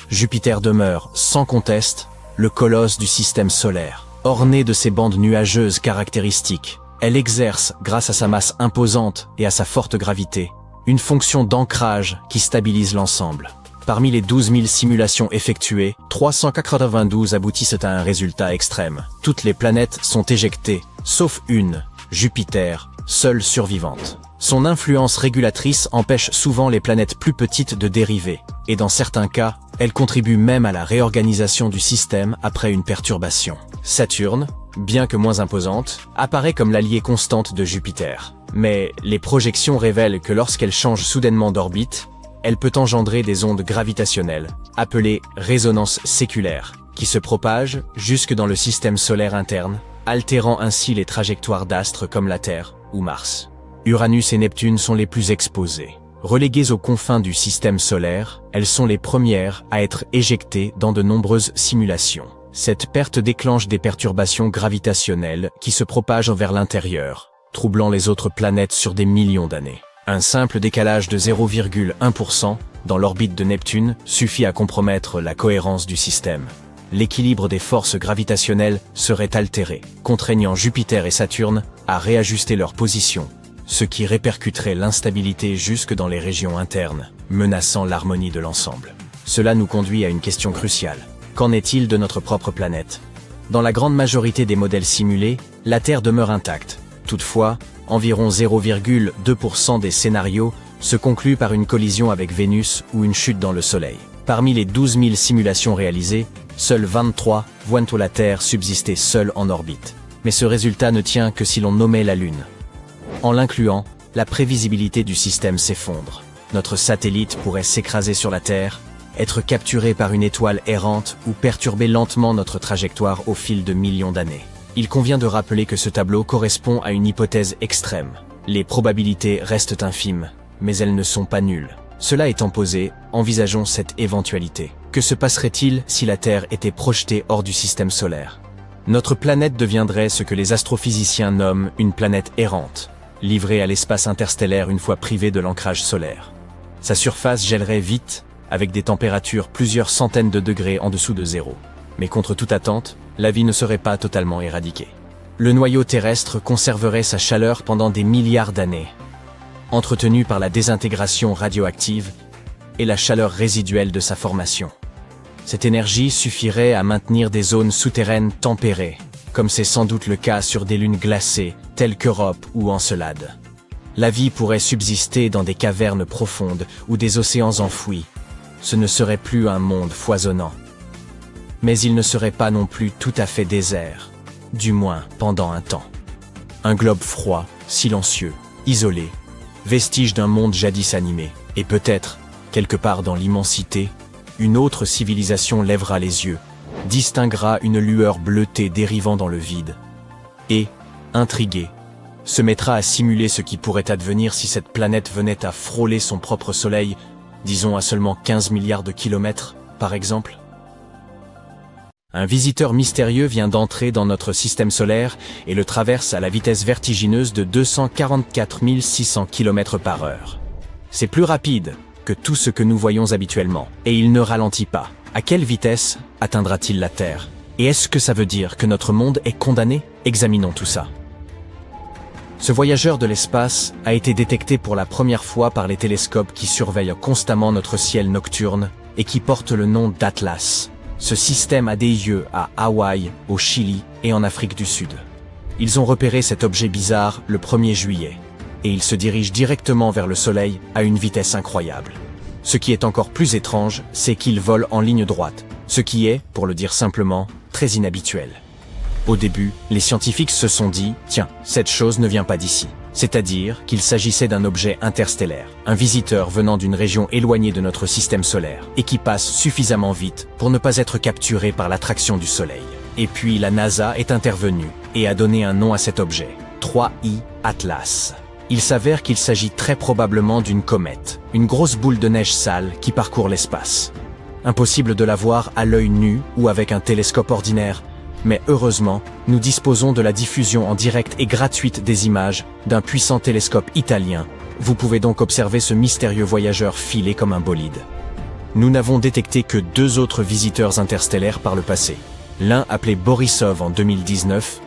Jupiter demeure, sans conteste, le colosse du système solaire. Ornée de ses bandes nuageuses caractéristiques, elle exerce, grâce à sa masse imposante et à sa forte gravité, une fonction d'ancrage qui stabilise l'ensemble. Parmi les 12 000 simulations effectuées, 392 aboutissent à un résultat extrême. Toutes les planètes sont éjectées, sauf une, Jupiter, seule survivante. Son influence régulatrice empêche souvent les planètes plus petites de dériver, et dans certains cas, elle contribue même à la réorganisation du système après une perturbation. Saturne, bien que moins imposante, apparaît comme l'alliée constante de Jupiter. Mais les projections révèlent que lorsqu'elle change soudainement d'orbite, elle peut engendrer des ondes gravitationnelles, appelées résonances séculaires, qui se propagent jusque dans le système solaire interne, altérant ainsi les trajectoires d'astres comme la Terre ou Mars. Uranus et Neptune sont les plus exposées. Reléguées aux confins du système solaire, elles sont les premières à être éjectées dans de nombreuses simulations. Cette perte déclenche des perturbations gravitationnelles qui se propagent vers l'intérieur, troublant les autres planètes sur des millions d'années. Un simple décalage de 0,1% dans l'orbite de Neptune suffit à compromettre la cohérence du système. L'équilibre des forces gravitationnelles serait altéré, contraignant Jupiter et Saturne à réajuster leur position, ce qui répercuterait l'instabilité jusque dans les régions internes, menaçant l'harmonie de l'ensemble. Cela nous conduit à une question cruciale. Qu'en est-il de notre propre planète? Dans la grande majorité des modèles simulés, la Terre demeure intacte. Toutefois, environ 0,2% des scénarios se concluent par une collision avec Vénus ou une chute dans le Soleil. Parmi les 12 000 simulations réalisées, seules 23 voient la Terre subsister seule en orbite. Mais ce résultat ne tient que si l'on nommait la Lune. En l'incluant, la prévisibilité du système s'effondre. Notre satellite pourrait s'écraser sur la Terre, être capturé par une étoile errante ou perturber lentement notre trajectoire au fil de millions d'années. Il convient de rappeler que ce tableau correspond à une hypothèse extrême. Les probabilités restent infimes, mais elles ne sont pas nulles. Cela étant posé, envisageons cette éventualité. Que se passerait-il si la Terre était projetée hors du système solaire? Notre planète deviendrait ce que les astrophysiciens nomment une planète errante, livrée à l'espace interstellaire une fois privée de l'ancrage solaire. Sa surface gèlerait vite, avec des températures plusieurs centaines de degrés en dessous de zéro. Mais contre toute attente, la vie ne serait pas totalement éradiquée. Le noyau terrestre conserverait sa chaleur pendant des milliards d'années, entretenu par la désintégration radioactive et la chaleur résiduelle de sa formation. Cette énergie suffirait à maintenir des zones souterraines tempérées, comme c'est sans doute le cas sur des lunes glacées, telles qu'Europe ou Encelade. La vie pourrait subsister dans des cavernes profondes ou des océans enfouis. Ce ne serait plus un monde foisonnant. Mais il ne serait pas non plus tout à fait désert, du moins pendant un temps. Un globe froid, silencieux, isolé, vestige d'un monde jadis animé, et peut-être, quelque part dans l'immensité, une autre civilisation lèvera les yeux, distinguera une lueur bleutée dérivant dans le vide, et, intriguée, se mettra à simuler ce qui pourrait advenir si cette planète venait à frôler son propre soleil, disons à seulement 15 milliards de kilomètres, par exemple. Un visiteur mystérieux vient d'entrer dans notre système solaire et le traverse à la vitesse vertigineuse de 244 600 km/h. C'est plus rapide que tout ce que nous voyons habituellement, et il ne ralentit pas. À quelle vitesse atteindra-t-il la Terre? Et est-ce que ça veut dire que notre monde est condamné? Examinons tout ça. Ce voyageur de l'espace a été détecté pour la première fois par les télescopes qui surveillent constamment notre ciel nocturne et qui portent le nom d'Atlas. Ce système a des yeux à Hawaï, au Chili et en Afrique du Sud. Ils ont repéré cet objet bizarre le 1er juillet, et il se dirige directement vers le Soleil à une vitesse incroyable. Ce qui est encore plus étrange, c'est qu'il vole en ligne droite, ce qui est, pour le dire simplement, très inhabituel. Au début, les scientifiques se sont dit « Tiens, cette chose ne vient pas d'ici ». C'est-à-dire qu'il s'agissait d'un objet interstellaire, un visiteur venant d'une région éloignée de notre système solaire, et qui passe suffisamment vite pour ne pas être capturé par l'attraction du Soleil. Et puis la NASA est intervenue et a donné un nom à cet objet, 3I Atlas. Il s'avère qu'il s'agit très probablement d'une comète, une grosse boule de neige sale qui parcourt l'espace. Impossible de la voir à l'œil nu ou avec un télescope ordinaire, mais heureusement, nous disposons de la diffusion en direct et gratuite des images d'un puissant télescope italien. Vous pouvez donc observer ce mystérieux voyageur filer comme un bolide. Nous n'avons détecté que 2 autres visiteurs interstellaires par le passé. L'un appelé Borisov en 2019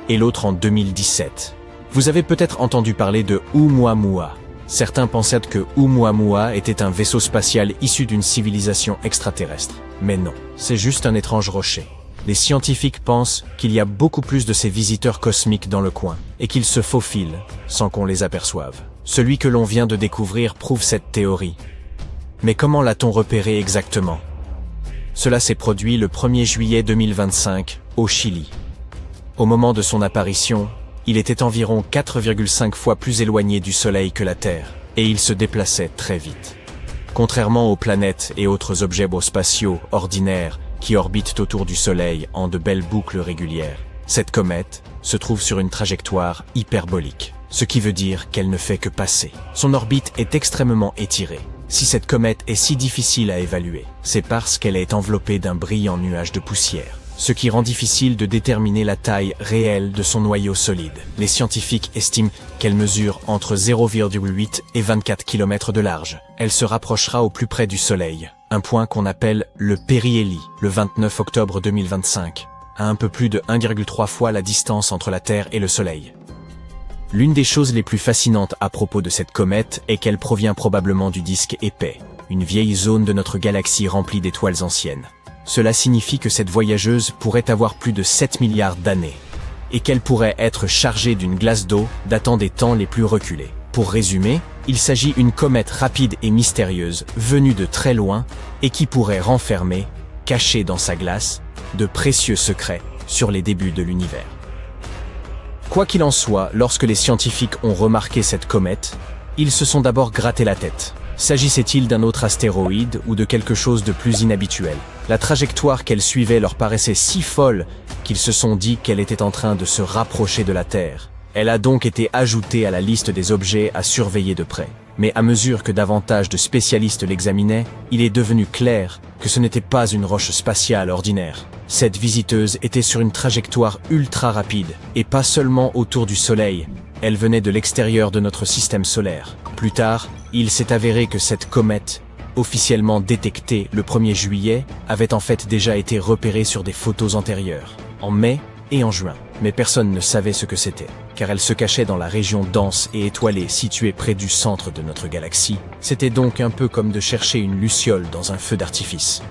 et l'autre en 2017. Vous avez peut-être entendu parler de Oumuamua. Certains pensaient que Oumuamua était un vaisseau spatial issu d'une civilisation extraterrestre. Mais non, c'est juste un étrange rocher. Les scientifiques pensent qu'il y a beaucoup plus de ces visiteurs cosmiques dans le coin, et qu'ils se faufilent, sans qu'on les aperçoive. Celui que l'on vient de découvrir prouve cette théorie. Mais comment l'a-t-on repéré exactement? Cela s'est produit le 1er juillet 2025, au Chili. Au moment de son apparition, il était environ 4,5 fois plus éloigné du Soleil que la Terre, et il se déplaçait très vite. Contrairement aux planètes et autres objets spatiaux ordinaires qui orbitent autour du Soleil en de belles boucles régulières, cette comète se trouve sur une trajectoire hyperbolique, ce qui veut dire qu'elle ne fait que passer. Son orbite est extrêmement étirée. Si cette comète est si difficile à évaluer, c'est parce qu'elle est enveloppée d'un brillant nuage de poussière, ce qui rend difficile de déterminer la taille réelle de son noyau solide. Les scientifiques estiment qu'elle mesure entre 0,8 et 24 km de large. Elle se rapprochera au plus près du Soleil, un point qu'on appelle le périhélie, le 29 octobre 2025, à un peu plus de 1,3 fois la distance entre la Terre et le Soleil. L'une des choses les plus fascinantes à propos de cette comète est qu'elle provient probablement du disque épais, une vieille zone de notre galaxie remplie d'étoiles anciennes. Cela signifie que cette voyageuse pourrait avoir plus de 7 milliards d'années, et qu'elle pourrait être chargée d'une glace d'eau datant des temps les plus reculés. Pour résumer, il s'agit d'une comète rapide et mystérieuse, venue de très loin, et qui pourrait renfermer, caché dans sa glace, de précieux secrets sur les débuts de l'univers. Quoi qu'il en soit, lorsque les scientifiques ont remarqué cette comète, ils se sont d'abord gratté la tête. S'agissait-il d'un autre astéroïde ou de quelque chose de plus inhabituel? La trajectoire qu'elle suivait leur paraissait si folle qu'ils se sont dit qu'elle était en train de se rapprocher de la Terre. Elle a donc été ajoutée à la liste des objets à surveiller de près. Mais à mesure que davantage de spécialistes l'examinaient, il est devenu clair que ce n'était pas une roche spatiale ordinaire. Cette visiteuse était sur une trajectoire ultra rapide, et pas seulement autour du Soleil, elle venait de l'extérieur de notre système solaire. Plus tard, il s'est avéré que cette comète, officiellement détectée le 1er juillet, avait en fait déjà été repérée sur des photos antérieures, en mai et en juin. Mais personne ne savait ce que c'était, car elle se cachait dans la région dense et étoilée située près du centre de notre galaxie. C'était donc un peu comme de chercher une luciole dans un feu d'artifice.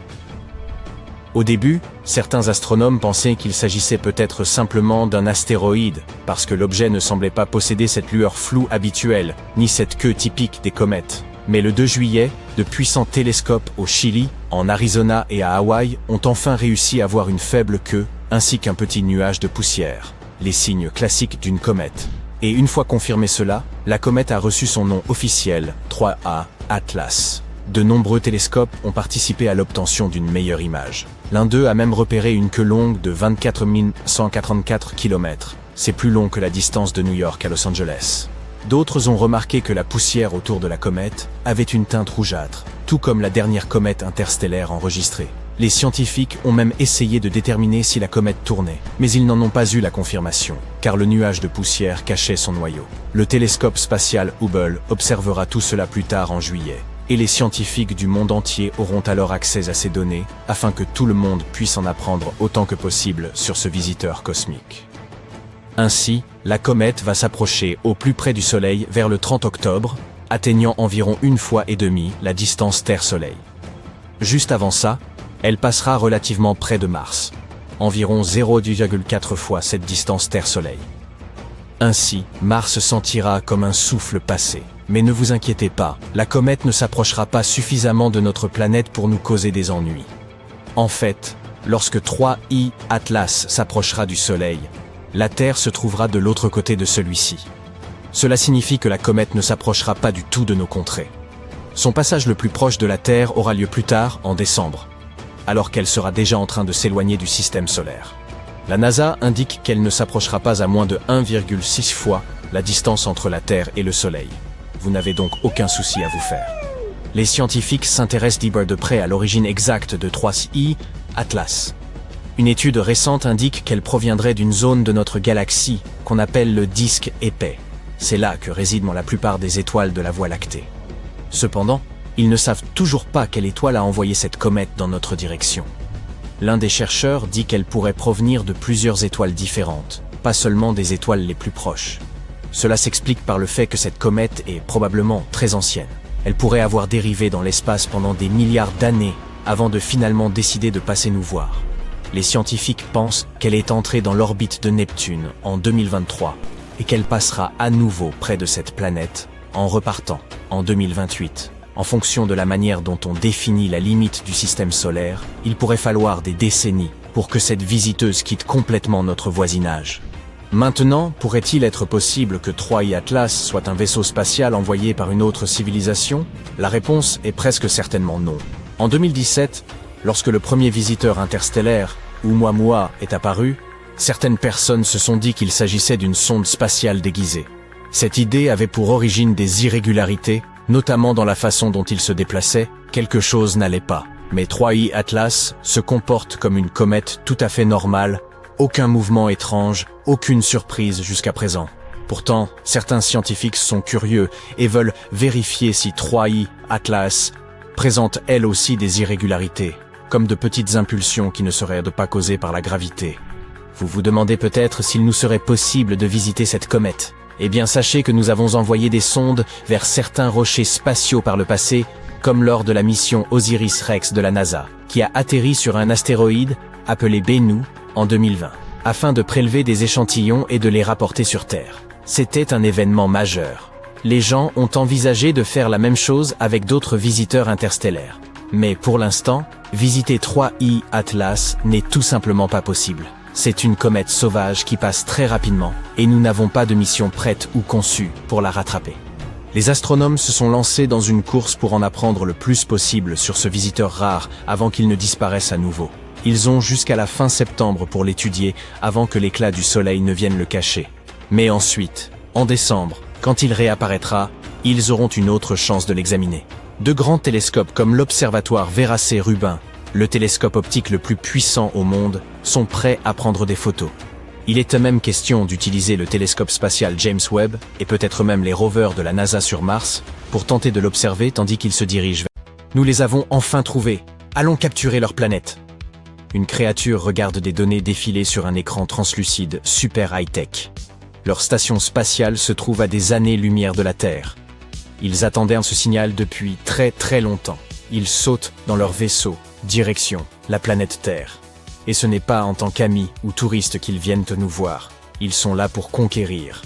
Au début, certains astronomes pensaient qu'il s'agissait peut-être simplement d'un astéroïde, parce que l'objet ne semblait pas posséder cette lueur floue habituelle, ni cette queue typique des comètes. Mais le 2 juillet, de puissants télescopes au Chili, en Arizona et à Hawaï ont enfin réussi à voir une faible queue, ainsi qu'un petit nuage de poussière, les signes classiques d'une comète. Et une fois confirmé cela, la comète a reçu son nom officiel, 3A, Atlas. De nombreux télescopes ont participé à l'obtention d'une meilleure image. L'un d'eux a même repéré une queue longue de 24 144 km. C'est plus long que la distance de New York à Los Angeles. D'autres ont remarqué que la poussière autour de la comète avait une teinte rougeâtre, tout comme la dernière comète interstellaire enregistrée. Les scientifiques ont même essayé de déterminer si la comète tournait, mais ils n'en ont pas eu la confirmation, car le nuage de poussière cachait son noyau. Le télescope spatial Hubble observera tout cela plus tard en juillet, et les scientifiques du monde entier auront alors accès à ces données, afin que tout le monde puisse en apprendre autant que possible sur ce visiteur cosmique. Ainsi, la comète va s'approcher au plus près du Soleil vers le 30 octobre, atteignant environ 1,5 fois la distance Terre-Soleil. Juste avant ça, elle passera relativement près de Mars, environ 0,4 fois cette distance Terre-Soleil. Ainsi, Mars sentira comme un souffle passé. Mais ne vous inquiétez pas, la comète ne s'approchera pas suffisamment de notre planète pour nous causer des ennuis. En fait, lorsque 3I Atlas s'approchera du Soleil, la Terre se trouvera de l'autre côté de celui-ci. Cela signifie que la comète ne s'approchera pas du tout de nos contrées. Son passage le plus proche de la Terre aura lieu plus tard, en décembre, alors qu'elle sera déjà en train de s'éloigner du système solaire. La NASA indique qu'elle ne s'approchera pas à moins de 1,6 fois la distance entre la Terre et le Soleil. Vous n'avez donc aucun souci à vous faire. Les scientifiques s'intéressent de près à l'origine exacte de 3I Atlas. Une étude récente indique qu'elle proviendrait d'une zone de notre galaxie qu'on appelle le disque épais. C'est là que résident la plupart des étoiles de la Voie lactée. Cependant, ils ne savent toujours pas quelle étoile a envoyé cette comète dans notre direction. L'un des chercheurs dit qu'elle pourrait provenir de plusieurs étoiles différentes, pas seulement des étoiles les plus proches. Cela s'explique par le fait que cette comète est probablement très ancienne. Elle pourrait avoir dérivé dans l'espace pendant des milliards d'années avant de finalement décider de passer nous voir. Les scientifiques pensent qu'elle est entrée dans l'orbite de Neptune en 2023 et qu'elle passera à nouveau près de cette planète en repartant en 2028. En fonction de la manière dont on définit la limite du système solaire, il pourrait falloir des décennies pour que cette visiteuse quitte complètement notre voisinage. Maintenant, pourrait-il être possible que 3i Atlas soit un vaisseau spatial envoyé par une autre civilisation? La réponse est presque certainement non. En 2017, lorsque le premier visiteur interstellaire, Oumuamua, est apparu, certaines personnes se sont dit qu'il s'agissait d'une sonde spatiale déguisée. Cette idée avait pour origine des irrégularités, notamment dans la façon dont il se déplaçait. Quelque chose n'allait pas. Mais 3i Atlas se comporte comme une comète tout à fait normale, aucun mouvement étrange, aucune surprise jusqu'à présent. Pourtant, certains scientifiques sont curieux et veulent vérifier si 3i Atlas présente elle aussi des irrégularités, comme de petites impulsions qui ne seraient pas causées par la gravité. Vous vous demandez peut-être s'il nous serait possible de visiter cette comète. Eh bien, sachez que nous avons envoyé des sondes vers certains rochers spatiaux par le passé, comme lors de la mission Osiris-Rex de la NASA, qui a atterri sur un astéroïde appelé Bennu en 2020, afin de prélever des échantillons et de les rapporter sur Terre. C'était un événement majeur. Les gens ont envisagé de faire la même chose avec d'autres visiteurs interstellaires. Mais pour l'instant, visiter 3i Atlas n'est tout simplement pas possible. C'est une comète sauvage qui passe très rapidement, et nous n'avons pas de mission prête ou conçue pour la rattraper. Les astronomes se sont lancés dans une course pour en apprendre le plus possible sur ce visiteur rare avant qu'il ne disparaisse à nouveau. Ils ont jusqu'à la fin septembre pour l'étudier avant que l'éclat du soleil ne vienne le cacher. Mais ensuite, en décembre, quand il réapparaîtra, ils auront une autre chance de l'examiner. De grands télescopes comme l'observatoire Vérace-Rubin, le télescope optique le plus puissant au monde, sont prêts à prendre des photos. Il est même question d'utiliser le télescope spatial James Webb et peut-être même les rovers de la NASA sur Mars pour tenter de l'observer tandis qu'il se dirige vers... Nous les avons enfin trouvés. Allons capturer leur planète. Une créature regarde des données défiler sur un écran translucide super high-tech. Leur station spatiale se trouve à des années-lumière de la Terre. Ils attendaient ce signal depuis très longtemps. Ils sautent dans leur vaisseau, direction la planète Terre. Et ce n'est pas en tant qu'amis ou touristes qu'ils viennent nous voir. Ils sont là pour conquérir.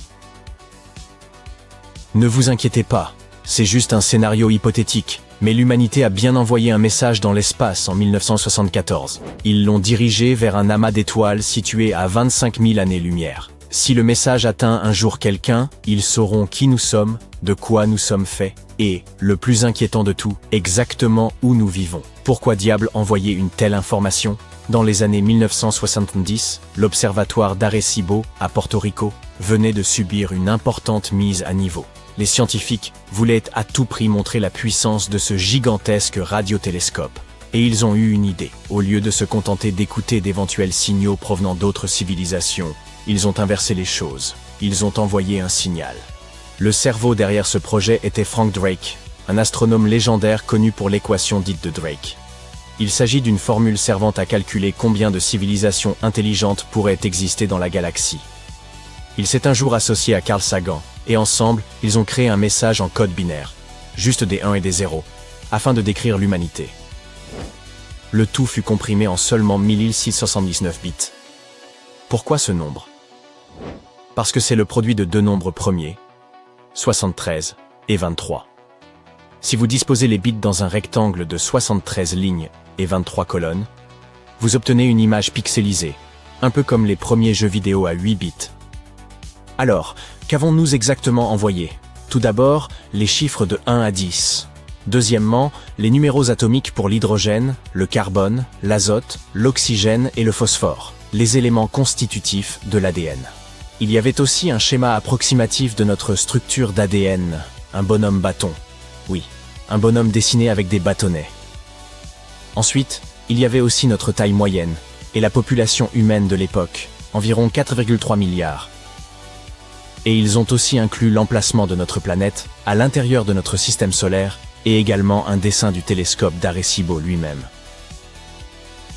Ne vous inquiétez pas, c'est juste un scénario hypothétique. Mais l'humanité a bien envoyé un message dans l'espace en 1974. Ils l'ont dirigé vers un amas d'étoiles situé à 25 000 années-lumière. Si le message atteint un jour quelqu'un, ils sauront qui nous sommes, de quoi nous sommes faits, et, le plus inquiétant de tout, exactement où nous vivons. Pourquoi diable envoyer une telle information? Dans les années 1970, l'observatoire d'Arecibo, à Porto Rico, venait de subir une importante mise à niveau. Les scientifiques voulaient à tout prix montrer la puissance de ce gigantesque radiotélescope. Et ils ont eu une idée. Au lieu de se contenter d'écouter d'éventuels signaux provenant d'autres civilisations, ils ont inversé les choses. Ils ont envoyé un signal. Le cerveau derrière ce projet était Frank Drake, un astronome légendaire connu pour l'équation dite de Drake. Il s'agit d'une formule servant à calculer combien de civilisations intelligentes pourraient exister dans la galaxie. Il s'est un jour associé à Carl Sagan, et ensemble, ils ont créé un message en code binaire, juste des 1 et des 0, afin de décrire l'humanité. Le tout fut comprimé en seulement 1679 bits. Pourquoi ce nombre? Parce que c'est le produit de deux nombres premiers, 73 et 23. Si vous disposez les bits dans un rectangle de 73 lignes et 23 colonnes, vous obtenez une image pixelisée, un peu comme les premiers jeux vidéo à 8 bits. Alors, qu'avons-nous exactement envoyé? Tout d'abord, les chiffres de 1 à 10. Deuxièmement, les numéros atomiques pour l'hydrogène, le carbone, l'azote, l'oxygène et le phosphore, les éléments constitutifs de l'ADN. Il y avait aussi un schéma approximatif de notre structure d'ADN, un bonhomme bâton. Oui, un bonhomme dessiné avec des bâtonnets. Ensuite, il y avait aussi notre taille moyenne, et la population humaine de l'époque, environ 4,3 milliards. Et ils ont aussi inclus l'emplacement de notre planète, à l'intérieur de notre système solaire, et également un dessin du télescope d'Arecibo lui-même.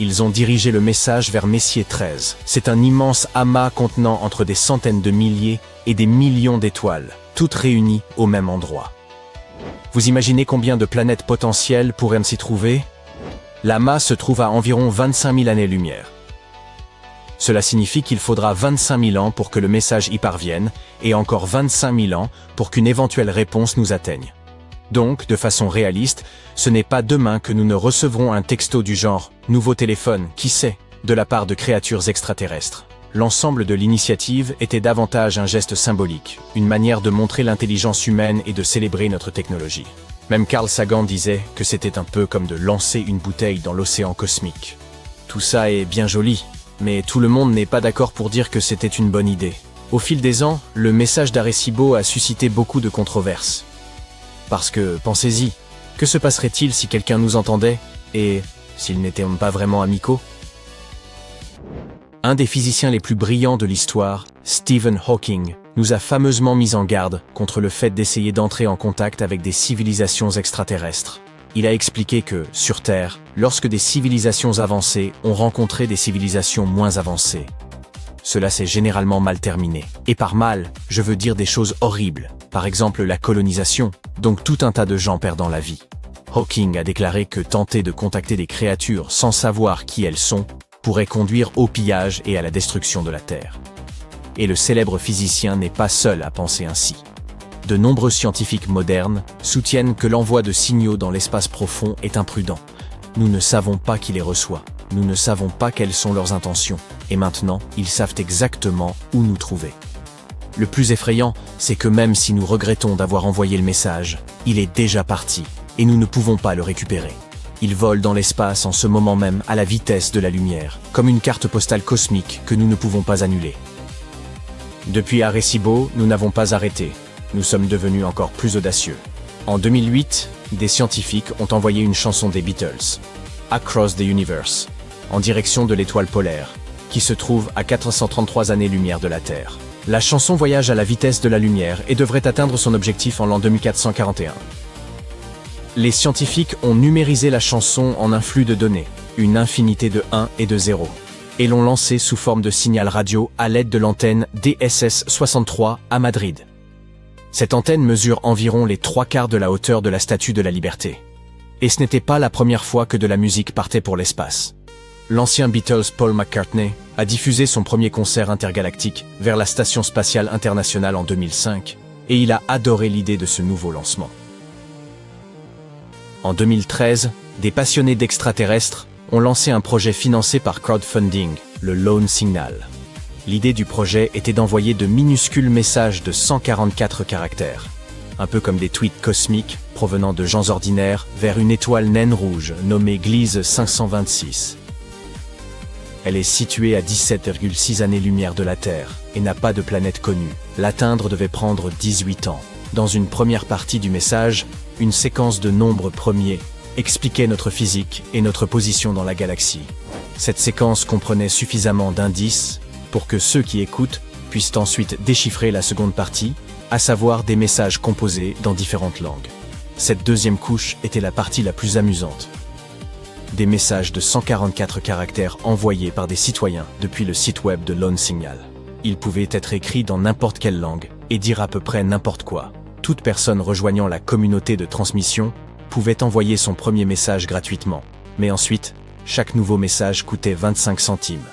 Ils ont dirigé le message vers Messier 13. C'est un immense amas contenant entre des centaines de milliers et des millions d'étoiles, toutes réunies au même endroit. Vous imaginez combien de planètes potentielles pourraient s'y trouver? L'amas se trouve à environ 25 000 années-lumière. Cela signifie qu'il faudra 25 000 ans pour que le message y parvienne, et encore 25 000 ans pour qu'une éventuelle réponse nous atteigne. Donc, de façon réaliste, ce n'est pas demain que nous ne recevrons un texto du genre « nouveau téléphone, qui sait ?» de la part de créatures extraterrestres. L'ensemble de l'initiative était davantage un geste symbolique, une manière de montrer l'intelligence humaine et de célébrer notre technologie. Même Carl Sagan disait que c'était un peu comme de lancer une bouteille dans l'océan cosmique. Tout ça est bien joli, mais tout le monde n'est pas d'accord pour dire que c'était une bonne idée. Au fil des ans, le message d'Arecibo a suscité beaucoup de controverses. Parce que, pensez-y, que se passerait-il si quelqu'un nous entendait, et s'ils n'étaient pas vraiment amicaux? Un des physiciens les plus brillants de l'histoire, Stephen Hawking, nous a fameusement mis en garde contre le fait d'essayer d'entrer en contact avec des civilisations extraterrestres. Il a expliqué que, sur Terre, lorsque des civilisations avancées ont rencontré des civilisations moins avancées, cela s'est généralement mal terminé. Et par mal, je veux dire des choses horribles, par exemple la colonisation, donc tout un tas de gens perdant la vie. Hawking a déclaré que tenter de contacter des créatures sans savoir qui elles sont pourrait conduire au pillage et à la destruction de la Terre. Et le célèbre physicien n'est pas seul à penser ainsi. De nombreux scientifiques modernes soutiennent que l'envoi de signaux dans l'espace profond est imprudent. Nous ne savons pas qui les reçoit, nous ne savons pas quelles sont leurs intentions, et maintenant, ils savent exactement où nous trouver. Le plus effrayant, c'est que même si nous regrettons d'avoir envoyé le message, il est déjà parti, et nous ne pouvons pas le récupérer. Il vole dans l'espace en ce moment même à la vitesse de la lumière, comme une carte postale cosmique que nous ne pouvons pas annuler. Depuis Arecibo, nous n'avons pas arrêté. Nous sommes devenus encore plus audacieux. En 2008, des scientifiques ont envoyé une chanson des Beatles, Across the Universe, en direction de l'étoile polaire, qui se trouve à 433 années-lumière de la Terre. La chanson voyage à la vitesse de la lumière et devrait atteindre son objectif en l'an 2441. Les scientifiques ont numérisé la chanson en un flux de données, une infinité de 1 et de 0, et l'ont lancée sous forme de signal radio à l'aide de l'antenne DSS-63 à Madrid. Cette antenne mesure environ les 3/4 de la hauteur de la Statue de la Liberté. Et ce n'était pas la première fois que de la musique partait pour l'espace. L'ancien Beatles Paul McCartney a diffusé son premier concert intergalactique vers la Station spatiale internationale en 2005, et il a adoré l'idée de ce nouveau lancement. En 2013, des passionnés d'extraterrestres ont lancé un projet financé par crowdfunding, le Lone Signal. L'idée du projet était d'envoyer de minuscules messages de 144 caractères, un peu comme des tweets cosmiques provenant de gens ordinaires vers une étoile naine rouge nommée Gliese 526. Elle est située à 17,6 années-lumière de la Terre et n'a pas de planète connue. L'atteindre devait prendre 18 ans. Dans une première partie du message, une séquence de nombres premiers expliquait notre physique et notre position dans la galaxie. Cette séquence comprenait suffisamment d'indices pour que ceux qui écoutent puissent ensuite déchiffrer la seconde partie, à savoir des messages composés dans différentes langues. Cette deuxième couche était la partie la plus amusante. Des messages de 144 caractères envoyés par des citoyens depuis le site web de Lone Signal. Ils pouvaient être écrits dans n'importe quelle langue et dire à peu près n'importe quoi. Toute personne rejoignant la communauté de transmission pouvait envoyer son premier message gratuitement. Mais ensuite, chaque nouveau message coûtait 25 centimes.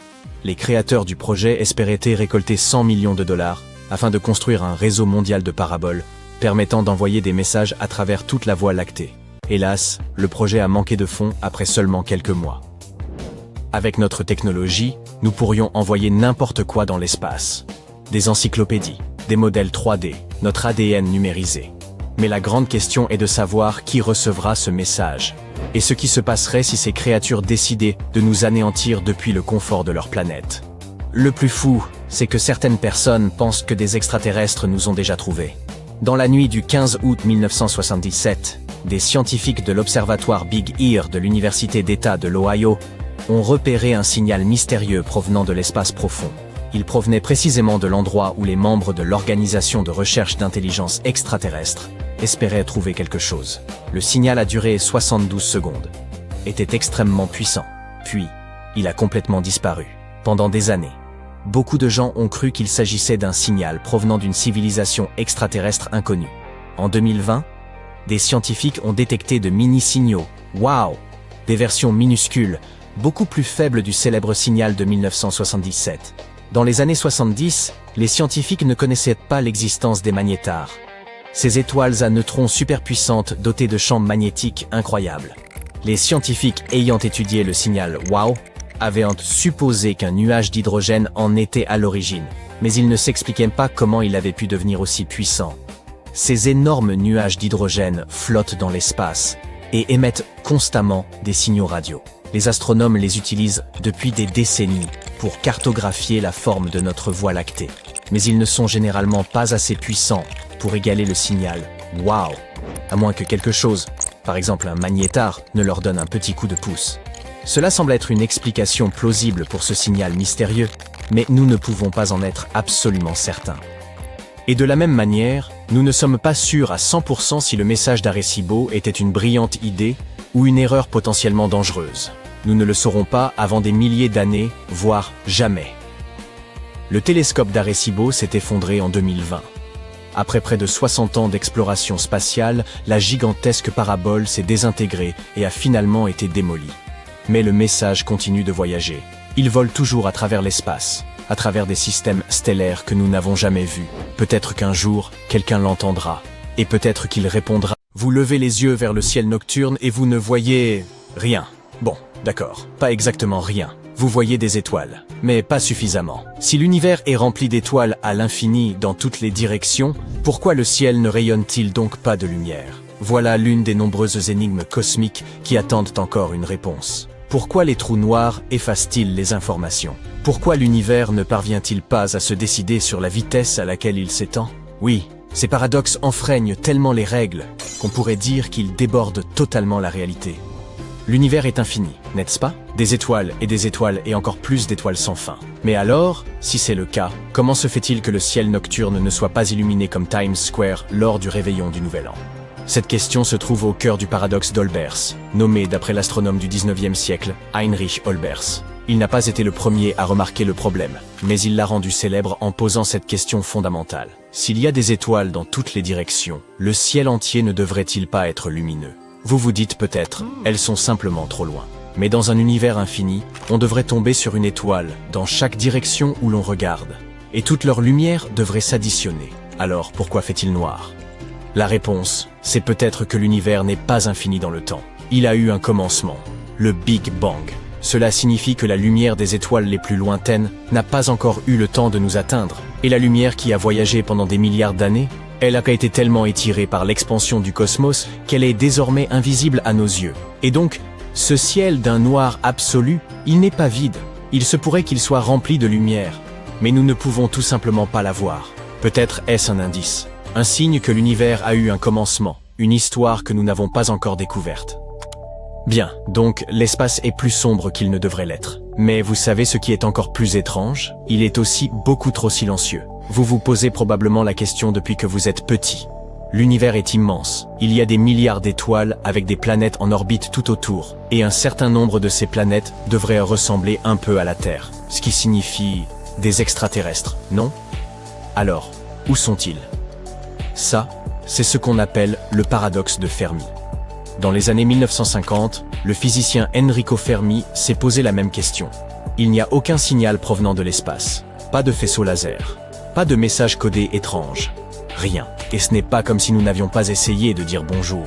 Les créateurs du projet espéraient récolter 100 millions de dollars afin de construire un réseau mondial de paraboles permettant d'envoyer des messages à travers toute la Voie lactée. Hélas, le projet a manqué de fonds après seulement quelques mois. Avec notre technologie, nous pourrions envoyer n'importe quoi dans l'espace. Des encyclopédies, des modèles 3D, notre ADN numérisé. Mais la grande question est de savoir qui recevra ce message, et ce qui se passerait si ces créatures décidaient de nous anéantir depuis le confort de leur planète. Le plus fou, c'est que certaines personnes pensent que des extraterrestres nous ont déjà trouvés. Dans la nuit du 15 août 1977, des scientifiques de l'observatoire Big Ear de l'Université d'État de l'Ohio ont repéré un signal mystérieux provenant de l'espace profond. Il provenait précisément de l'endroit où les membres de l'Organisation de recherche d'intelligence extraterrestre espéraient trouver quelque chose. Le signal a duré 72 secondes, était extrêmement puissant, puis il a complètement disparu. Pendant des années, beaucoup de gens ont cru qu'il s'agissait d'un signal provenant d'une civilisation extraterrestre inconnue. En 2020, des scientifiques ont détecté de mini-signaux, waouh, des versions minuscules, beaucoup plus faibles du célèbre signal de 1977. Dans les années 70, les scientifiques ne connaissaient pas l'existence des magnétars. ces étoiles à neutrons superpuissantes dotées de champs magnétiques incroyables. Les scientifiques ayant étudié le signal WOW avaient supposé qu'un nuage d'hydrogène en était à l'origine, mais ils ne s'expliquaient pas comment il avait pu devenir aussi puissant. Ces énormes nuages d'hydrogène flottent dans l'espace et émettent constamment des signaux radio. Les astronomes les utilisent depuis des décennies pour cartographier la forme de notre Voie lactée. Mais ils ne sont généralement pas assez puissants pour égaler le signal WOW, à moins que quelque chose, par exemple un magnétar, ne leur donne un petit coup de pouce. Cela semble être une explication plausible pour ce signal mystérieux, mais nous ne pouvons pas en être absolument certains. Et de la même manière, nous ne sommes pas sûrs à 100% si le message d'Arecibo était une brillante idée ou une erreur potentiellement dangereuse. Nous ne le saurons pas avant des milliers d'années, voire jamais. Le télescope d'Arecibo s'est effondré en 2020. Après près de 60 ans d'exploration spatiale, la gigantesque parabole s'est désintégrée et a finalement été démolie. Mais le message continue de voyager. Il vole toujours à travers l'espace, à travers des systèmes stellaires que nous n'avons jamais vus. Peut-être qu'un jour, quelqu'un l'entendra. Et peut-être qu'il répondra. Vous levez les yeux vers le ciel nocturne et vous ne voyez rien. Bon, d'accord, pas exactement rien. Vous voyez des étoiles, mais pas suffisamment. Si l'univers est rempli d'étoiles à l'infini dans toutes les directions, pourquoi le ciel ne rayonne-t-il donc pas de lumière? Voilà l'une des nombreuses énigmes cosmiques qui attendent encore une réponse. Pourquoi les trous noirs effacent-ils les informations? Pourquoi l'univers ne parvient-il pas à se décider sur la vitesse à laquelle il s'étend? Oui, ces paradoxes enfreignent tellement les règles qu'on pourrait dire qu'ils débordent totalement la réalité. L'univers est infini, n'est-ce pas? Des étoiles et encore plus d'étoiles sans fin. Mais alors, si c'est le cas, comment se fait-il que le ciel nocturne ne soit pas illuminé comme Times Square lors du réveillon du Nouvel An? Cette question se trouve au cœur du paradoxe d'Olbers, nommé d'après l'astronome du 19e siècle, Heinrich Olbers. Il n'a pas été le premier à remarquer le problème, mais il l'a rendu célèbre en posant cette question fondamentale. S'il y a des étoiles dans toutes les directions, le ciel entier ne devrait-il pas être lumineux? Vous vous dites peut-être, elles sont simplement trop loin. Mais dans un univers infini, on devrait tomber sur une étoile dans chaque direction où l'on regarde. Et toute leur lumière devrait s'additionner. Alors pourquoi fait-il noir? La réponse, c'est peut-être que l'univers n'est pas infini dans le temps. Il a eu un commencement, le Big Bang. Cela signifie que la lumière des étoiles les plus lointaines n'a pas encore eu le temps de nous atteindre. Et la lumière qui a voyagé pendant des milliards d'années, elle a été tellement étirée par l'expansion du cosmos qu'elle est désormais invisible à nos yeux. Et donc, ce ciel d'un noir absolu, il n'est pas vide. Il se pourrait qu'il soit rempli de lumière. Mais nous ne pouvons tout simplement pas la voir. Peut-être est-ce un indice. Un signe que l'univers a eu un commencement. Une histoire que nous n'avons pas encore découverte. Bien, donc l'espace est plus sombre qu'il ne devrait l'être. Mais vous savez ce qui est encore plus étrange? Il est aussi beaucoup trop silencieux. Vous vous posez probablement la question depuis que vous êtes petit. L'univers est immense. Il y a des milliards d'étoiles avec des planètes en orbite tout autour. Et un certain nombre de ces planètes devraient ressembler un peu à la Terre. Ce qui signifie des extraterrestres, non? Alors, où sont-ils? Ça, c'est ce qu'on appelle le paradoxe de Fermi. Dans les années 1950, le physicien Enrico Fermi s'est posé la même question. Il n'y a aucun signal provenant de l'espace. Pas de faisceau laser. Pas de message codé étrange. Rien. Et ce n'est pas comme si nous n'avions pas essayé de dire bonjour.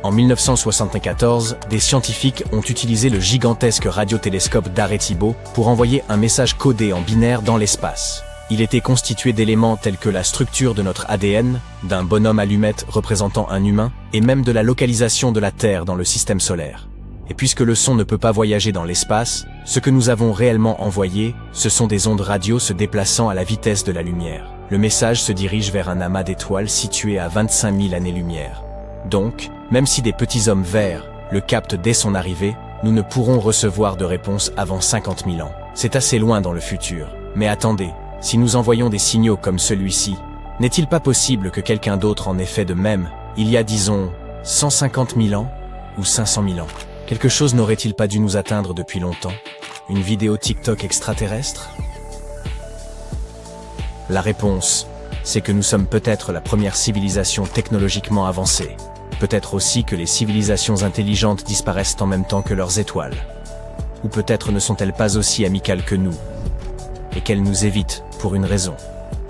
En 1974, des scientifiques ont utilisé le gigantesque radiotélescope d'Arecibo pour envoyer un message codé en binaire dans l'espace. Il était constitué d'éléments tels que la structure de notre ADN, d'un bonhomme allumette représentant un humain, et même de la localisation de la Terre dans le système solaire. Et puisque le son ne peut pas voyager dans l'espace, ce que nous avons réellement envoyé, ce sont des ondes radio se déplaçant à la vitesse de la lumière. Le message se dirige vers un amas d'étoiles situé à 25 000 années-lumière. Donc, même si des petits hommes verts le captent dès son arrivée, nous ne pourrons recevoir de réponse avant 50 000 ans. C'est assez loin dans le futur. Mais attendez, si nous envoyons des signaux comme celui-ci, n'est-il pas possible que quelqu'un d'autre en ait fait de même, il y a disons 150 000 ans ou 500 000 ans? Quelque chose n'aurait-il pas dû nous atteindre depuis longtemps? Une vidéo TikTok extraterrestre? La réponse, c'est que nous sommes peut-être la première civilisation technologiquement avancée. Peut-être aussi que les civilisations intelligentes disparaissent en même temps que leurs étoiles. Ou peut-être ne sont-elles pas aussi amicales que nous, et qu'elles nous évitent pour une raison.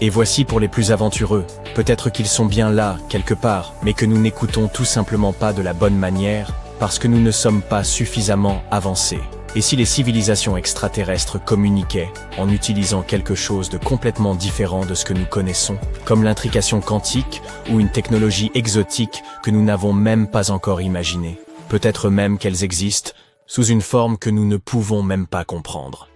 Et voici pour les plus aventureux, peut-être qu'ils sont bien là, quelque part, mais que nous n'écoutons tout simplement pas de la bonne manière, parce que nous ne sommes pas suffisamment avancés. Et si les civilisations extraterrestres communiquaient en utilisant quelque chose de complètement différent de ce que nous connaissons, comme l'intrication quantique ou une technologie exotique que nous n'avons même pas encore imaginée, peut-être même qu'elles existent sous une forme que nous ne pouvons même pas comprendre.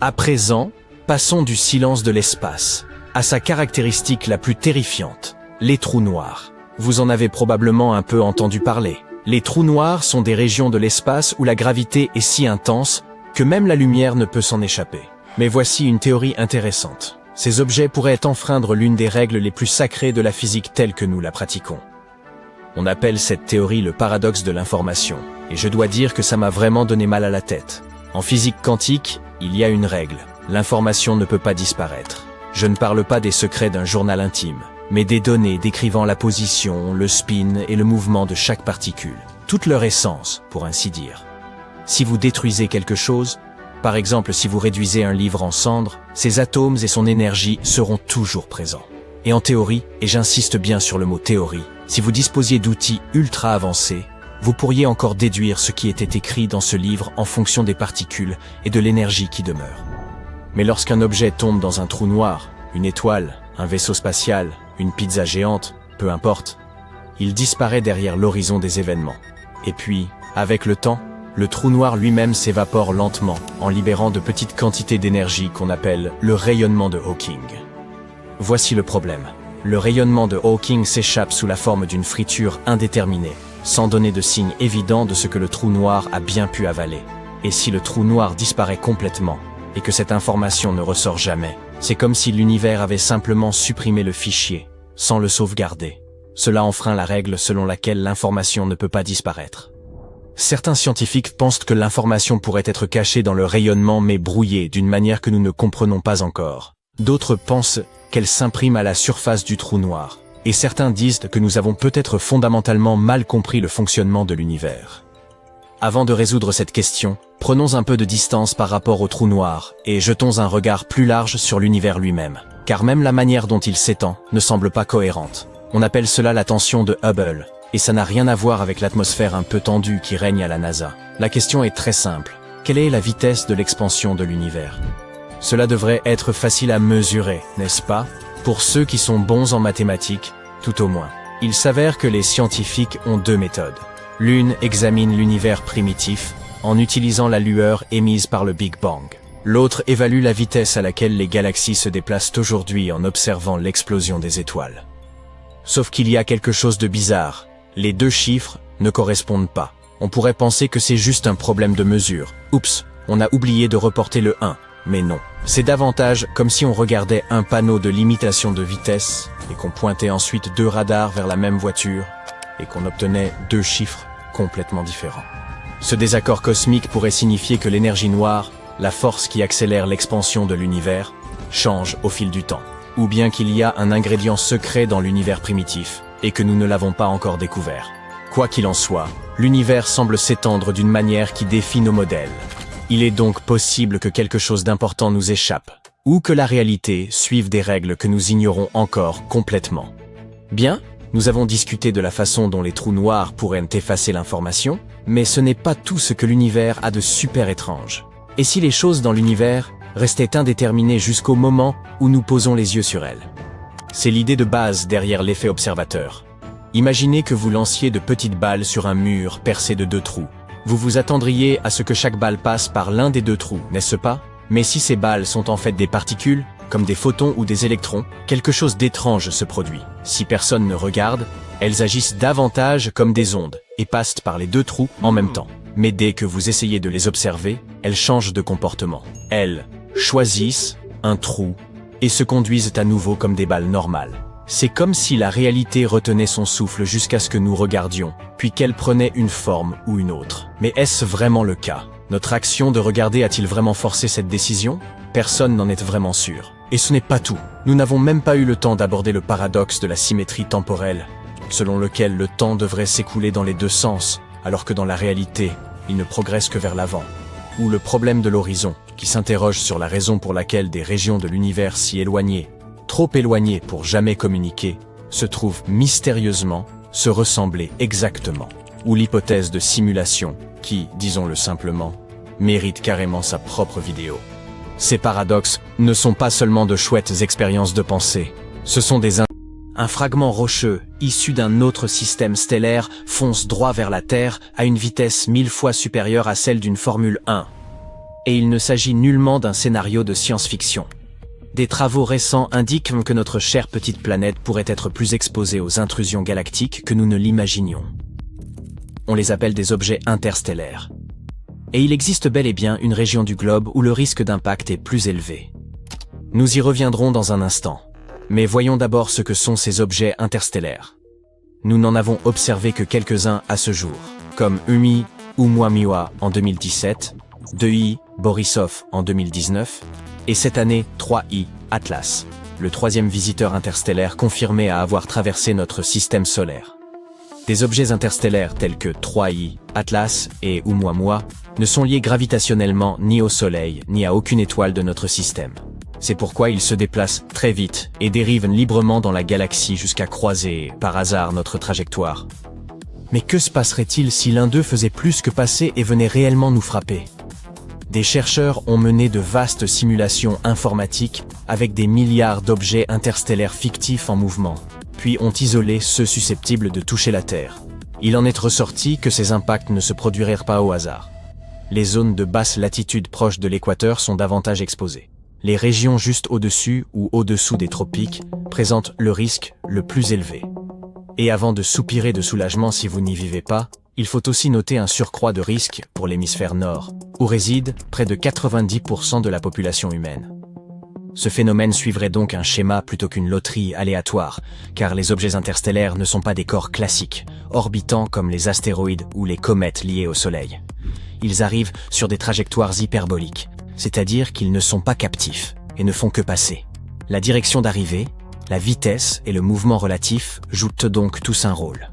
À présent, passons du silence de l'espace à sa caractéristique la plus terrifiante, les trous noirs. Vous en avez probablement un peu entendu parler. Les trous noirs sont des régions de l'espace où la gravité est si intense que même la lumière ne peut s'en échapper. Mais voici une théorie intéressante. Ces objets pourraient enfreindre l'une des règles les plus sacrées de la physique telle que nous la pratiquons. On appelle cette théorie le paradoxe de l'information, et je dois dire que ça m'a vraiment donné mal à la tête. En physique quantique, il y a une règle. L'information ne peut pas disparaître. Je ne parle pas des secrets d'un journal intime, mais des données décrivant la position, le spin et le mouvement de chaque particule, toute leur essence, pour ainsi dire. Si vous détruisez quelque chose, par exemple si vous réduisez un livre en cendres, ses atomes et son énergie seront toujours présents. Et en théorie, et j'insiste bien sur le mot théorie, si vous disposiez d'outils ultra avancés, vous pourriez encore déduire ce qui était écrit dans ce livre en fonction des particules et de l'énergie qui demeure. Mais lorsqu'un objet tombe dans un trou noir, une étoile, un vaisseau spatial, une pizza géante, peu importe, il disparaît derrière l'horizon des événements. Et puis, avec le temps, le trou noir lui-même s'évapore lentement, en libérant de petites quantités d'énergie qu'on appelle le rayonnement de Hawking. Voici le problème. Le rayonnement de Hawking s'échappe sous la forme d'une friture indéterminée, sans donner de signe évident de ce que le trou noir a bien pu avaler. Et si le trou noir disparaît complètement, et que cette information ne ressort jamais, c'est comme si l'univers avait simplement supprimé le fichier, sans le sauvegarder. Cela enfreint la règle selon laquelle l'information ne peut pas disparaître. Certains scientifiques pensent que l'information pourrait être cachée dans le rayonnement mais brouillée d'une manière que nous ne comprenons pas encore. D'autres pensent qu'elle s'imprime à la surface du trou noir. Et certains disent que nous avons peut-être fondamentalement mal compris le fonctionnement de l'univers. Avant de résoudre cette question, prenons un peu de distance par rapport au trou noir et jetons un regard plus large sur l'univers lui-même. Car même la manière dont il s'étend ne semble pas cohérente. On appelle cela la tension de Hubble, et ça n'a rien à voir avec l'atmosphère un peu tendue qui règne à la NASA. La question est très simple. Quelle est la vitesse de l'expansion de l'univers? Cela devrait être facile à mesurer, n'est-ce pas? Pour ceux qui sont bons en mathématiques, tout au moins. Il s'avère que les scientifiques ont deux méthodes. L'une examine l'univers primitif, en utilisant la lueur émise par le Big Bang. L'autre évalue la vitesse à laquelle les galaxies se déplacent aujourd'hui en observant l'explosion des étoiles. Sauf qu'il y a quelque chose de bizarre. Les deux chiffres ne correspondent pas. On pourrait penser que c'est juste un problème de mesure. Oups, on a oublié de reporter le 1. Mais non. C'est davantage comme si on regardait un panneau de limitation de vitesse et qu'on pointait ensuite deux radars vers la même voiture et qu'on obtenait deux chiffres complètement différents. Ce désaccord cosmique pourrait signifier que l'énergie noire, la force qui accélère l'expansion de l'univers, change au fil du temps. Ou bien qu'il y a un ingrédient secret dans l'univers primitif et que nous ne l'avons pas encore découvert. Quoi qu'il en soit, l'univers semble s'étendre d'une manière qui défie nos modèles. Il est donc possible que quelque chose d'important nous échappe, ou que la réalité suive des règles que nous ignorons encore complètement. Bien, nous avons discuté de la façon dont les trous noirs pourraient effacer l'information, mais ce n'est pas tout ce que l'univers a de super étrange. Et si les choses dans l'univers restaient indéterminées jusqu'au moment où nous posons les yeux sur elles? C'est l'idée de base derrière l'effet observateur. Imaginez que vous lanciez de petites balles sur un mur percé de deux trous. Vous vous attendriez à ce que chaque balle passe par l'un des deux trous, n'est-ce pas? Mais si ces balles sont en fait des particules, comme des photons ou des électrons, quelque chose d'étrange se produit. Si personne ne regarde, elles agissent davantage comme des ondes et passent par les deux trous en même temps. Mais dès que vous essayez de les observer, elles changent de comportement. Elles choisissent un trou et se conduisent à nouveau comme des balles normales. C'est comme si la réalité retenait son souffle jusqu'à ce que nous regardions, puis qu'elle prenait une forme ou une autre. Mais est-ce vraiment le cas? Notre action de regarder a-t-il vraiment forcé cette décision? Personne n'en est vraiment sûr. Et ce n'est pas tout. Nous n'avons même pas eu le temps d'aborder le paradoxe de la symétrie temporelle, selon lequel le temps devrait s'écouler dans les deux sens, alors que dans la réalité, il ne progresse que vers l'avant. Ou le problème de l'horizon, qui s'interroge sur la raison pour laquelle des régions de l'univers si éloignées, trop éloignés pour jamais communiquer, se trouvent mystérieusement se ressembler exactement. Ou l'hypothèse de simulation, qui, disons-le simplement, mérite carrément sa propre vidéo. Ces paradoxes ne sont pas seulement de chouettes expériences de pensée, ce sont un fragment rocheux, issu d'un autre système stellaire, fonce droit vers la Terre à une vitesse 1000 fois supérieure à celle d'une Formule 1. Et il ne s'agit nullement d'un scénario de science-fiction. Des travaux récents indiquent que notre chère petite planète pourrait être plus exposée aux intrusions galactiques que nous ne l'imaginions. On les appelle des objets interstellaires. Et il existe bel et bien une région du globe où le risque d'impact est plus élevé. Nous y reviendrons dans un instant. Mais voyons d'abord ce que sont ces objets interstellaires. Nous n'en avons observé que quelques-uns à ce jour, comme Umi Oumuamua en 2017, 2I Borisov en 2019, et cette année 3I Atlas, le troisième visiteur interstellaire confirmé à avoir traversé notre système solaire. Des objets interstellaires tels que 3I, Atlas et Oumuamua ne sont liés gravitationnellement ni au Soleil ni à aucune étoile de notre système. C'est pourquoi ils se déplacent très vite et dérivent librement dans la galaxie jusqu'à croiser, par hasard, notre trajectoire. Mais que se passerait-il si l'un d'eux faisait plus que passer et venait réellement nous frapper? Des chercheurs ont mené de vastes simulations informatiques avec des milliards d'objets interstellaires fictifs en mouvement, puis ont isolé ceux susceptibles de toucher la Terre. Il en est ressorti que ces impacts ne se produiraient pas au hasard. Les zones de basse latitude proches de l'équateur sont davantage exposées. Les régions juste au-dessus ou au-dessous des tropiques présentent le risque le plus élevé. Et avant de soupirer de soulagement si vous n'y vivez pas, il faut aussi noter un surcroît de risque pour l'hémisphère nord, où réside près de 90% de la population humaine. Ce phénomène suivrait donc un schéma plutôt qu'une loterie aléatoire, car les objets interstellaires ne sont pas des corps classiques, orbitant comme les astéroïdes ou les comètes liées au Soleil. Ils arrivent sur des trajectoires hyperboliques, c'est-à-dire qu'ils ne sont pas captifs et ne font que passer. La direction d'arrivée, la vitesse et le mouvement relatif jouent donc tous un rôle.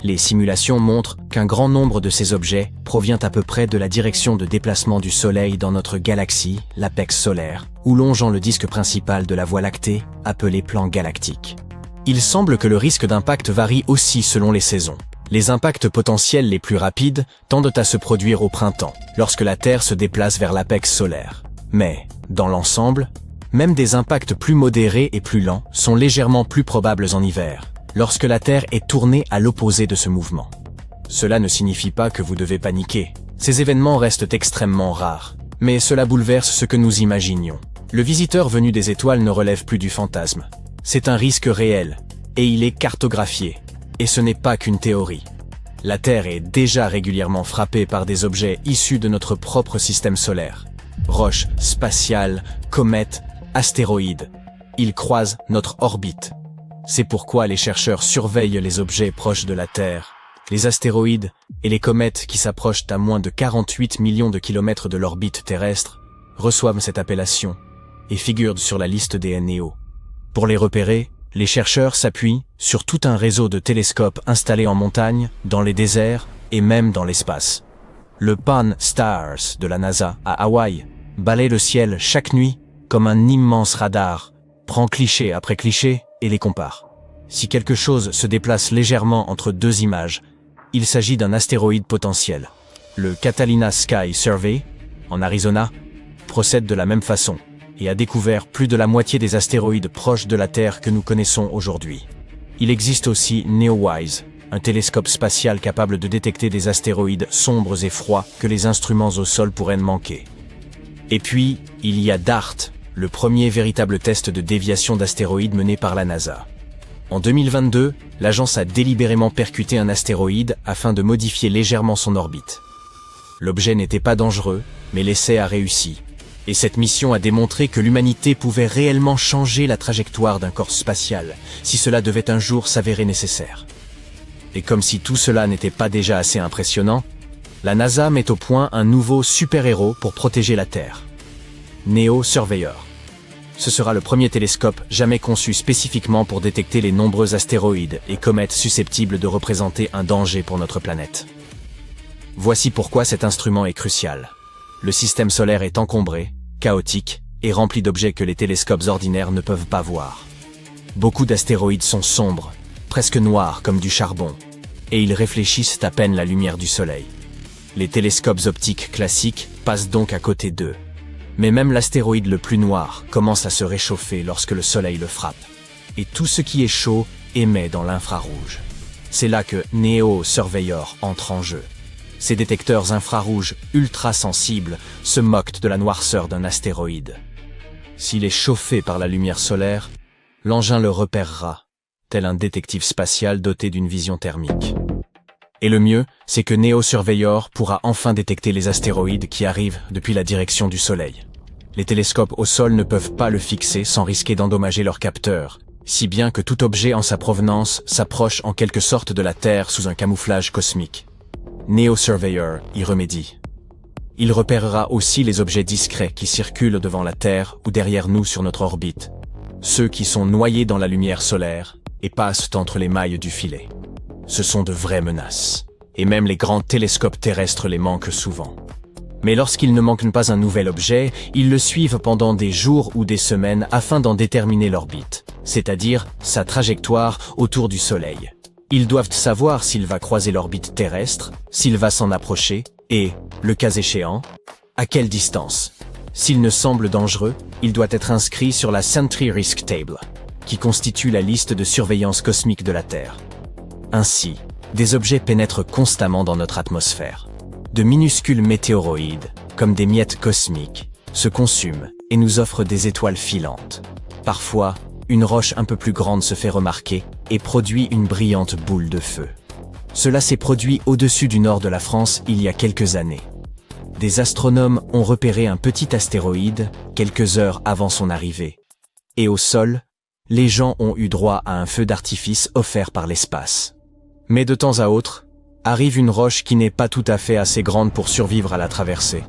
Les simulations montrent qu'un grand nombre de ces objets provient à peu près de la direction de déplacement du Soleil dans notre galaxie, l'apex solaire, ou longeant le disque principal de la Voie lactée, appelé plan galactique. Il semble que le risque d'impact varie aussi selon les saisons. Les impacts potentiels les plus rapides tendent à se produire au printemps, lorsque la Terre se déplace vers l'apex solaire. Mais, dans l'ensemble, même des impacts plus modérés et plus lents sont légèrement plus probables en hiver, lorsque la Terre est tournée à l'opposé de ce mouvement. Cela ne signifie pas que vous devez paniquer. Ces événements restent extrêmement rares, mais cela bouleverse ce que nous imaginions. Le visiteur venu des étoiles ne relève plus du fantasme. C'est un risque réel, et il est cartographié. Et ce n'est pas qu'une théorie. La Terre est déjà régulièrement frappée par des objets issus de notre propre système solaire. Roches spatiales, comètes, astéroïdes. Ils croisent notre orbite. C'est pourquoi les chercheurs surveillent les objets proches de la Terre, les astéroïdes et les comètes qui s'approchent à moins de 48 millions de kilomètres de l'orbite terrestre, reçoivent cette appellation et figurent sur la liste des NEO. Pour les repérer, les chercheurs s'appuient sur tout un réseau de télescopes installés en montagne, dans les déserts et même dans l'espace. Le Pan-STARRS de la NASA à Hawaï balaie le ciel chaque nuit comme un immense radar, prend cliché après cliché et les compare. Si quelque chose se déplace légèrement entre deux images, il s'agit d'un astéroïde potentiel. Le Catalina Sky Survey, en Arizona, procède de la même façon et a découvert plus de la moitié des astéroïdes proches de la Terre que nous connaissons aujourd'hui. Il existe aussi NEOWISE, un télescope spatial capable de détecter des astéroïdes sombres et froids que les instruments au sol pourraient manquer. Et puis, il y a DART, le premier véritable test de déviation d'astéroïdes mené par la NASA. En 2022, l'agence a délibérément percuté un astéroïde afin de modifier légèrement son orbite. L'objet n'était pas dangereux, mais l'essai a réussi. Et cette mission a démontré que l'humanité pouvait réellement changer la trajectoire d'un corps spatial, si cela devait un jour s'avérer nécessaire. Et comme si tout cela n'était pas déjà assez impressionnant, la NASA met au point un nouveau super-héros pour protéger la Terre. NEO Surveyor. Ce sera le premier télescope jamais conçu spécifiquement pour détecter les nombreux astéroïdes et comètes susceptibles de représenter un danger pour notre planète. Voici pourquoi cet instrument est crucial. Le système solaire est encombré, chaotique et rempli d'objets que les télescopes ordinaires ne peuvent pas voir. Beaucoup d'astéroïdes sont sombres, presque noirs comme du charbon, et ils réfléchissent à peine la lumière du Soleil. Les télescopes optiques classiques passent donc à côté d'eux. Mais même l'astéroïde le plus noir commence à se réchauffer lorsque le Soleil le frappe. Et tout ce qui est chaud émet dans l'infrarouge. C'est là que NEO Surveyor entre en jeu. Ces détecteurs infrarouges ultra sensibles se moquent de la noirceur d'un astéroïde. S'il est chauffé par la lumière solaire, l'engin le repérera, tel un détective spatial doté d'une vision thermique. Et le mieux, c'est que NEO Surveyor pourra enfin détecter les astéroïdes qui arrivent depuis la direction du Soleil. Les télescopes au sol ne peuvent pas le fixer sans risquer d'endommager leurs capteurs, si bien que tout objet en sa provenance s'approche en quelque sorte de la Terre sous un camouflage cosmique. NEO Surveyor y remédie. Il repérera aussi les objets discrets qui circulent devant la Terre ou derrière nous sur notre orbite, ceux qui sont noyés dans la lumière solaire et passent entre les mailles du filet. Ce sont de vraies menaces, et même les grands télescopes terrestres les manquent souvent. Mais lorsqu'ils ne manquent pas un nouvel objet, ils le suivent pendant des jours ou des semaines afin d'en déterminer l'orbite, c'est-à-dire sa trajectoire autour du Soleil. Ils doivent savoir s'il va croiser l'orbite terrestre, s'il va s'en approcher, et, le cas échéant, à quelle distance. S'il ne semble dangereux, il doit être inscrit sur la Sentry Risk Table, qui constitue la liste de surveillance cosmique de la Terre. Ainsi, des objets pénètrent constamment dans notre atmosphère. De minuscules météoroïdes, comme des miettes cosmiques, se consument et nous offrent des étoiles filantes. Parfois, une roche un peu plus grande se fait remarquer et produit une brillante boule de feu. Cela s'est produit au-dessus du nord de la France il y a quelques années. Des astronomes ont repéré un petit astéroïde quelques heures avant son arrivée. Et au sol, les gens ont eu droit à un feu d'artifice offert par l'espace. Mais de temps à autre, arrive une roche qui n'est pas tout à fait assez grande pour survivre à la traversée,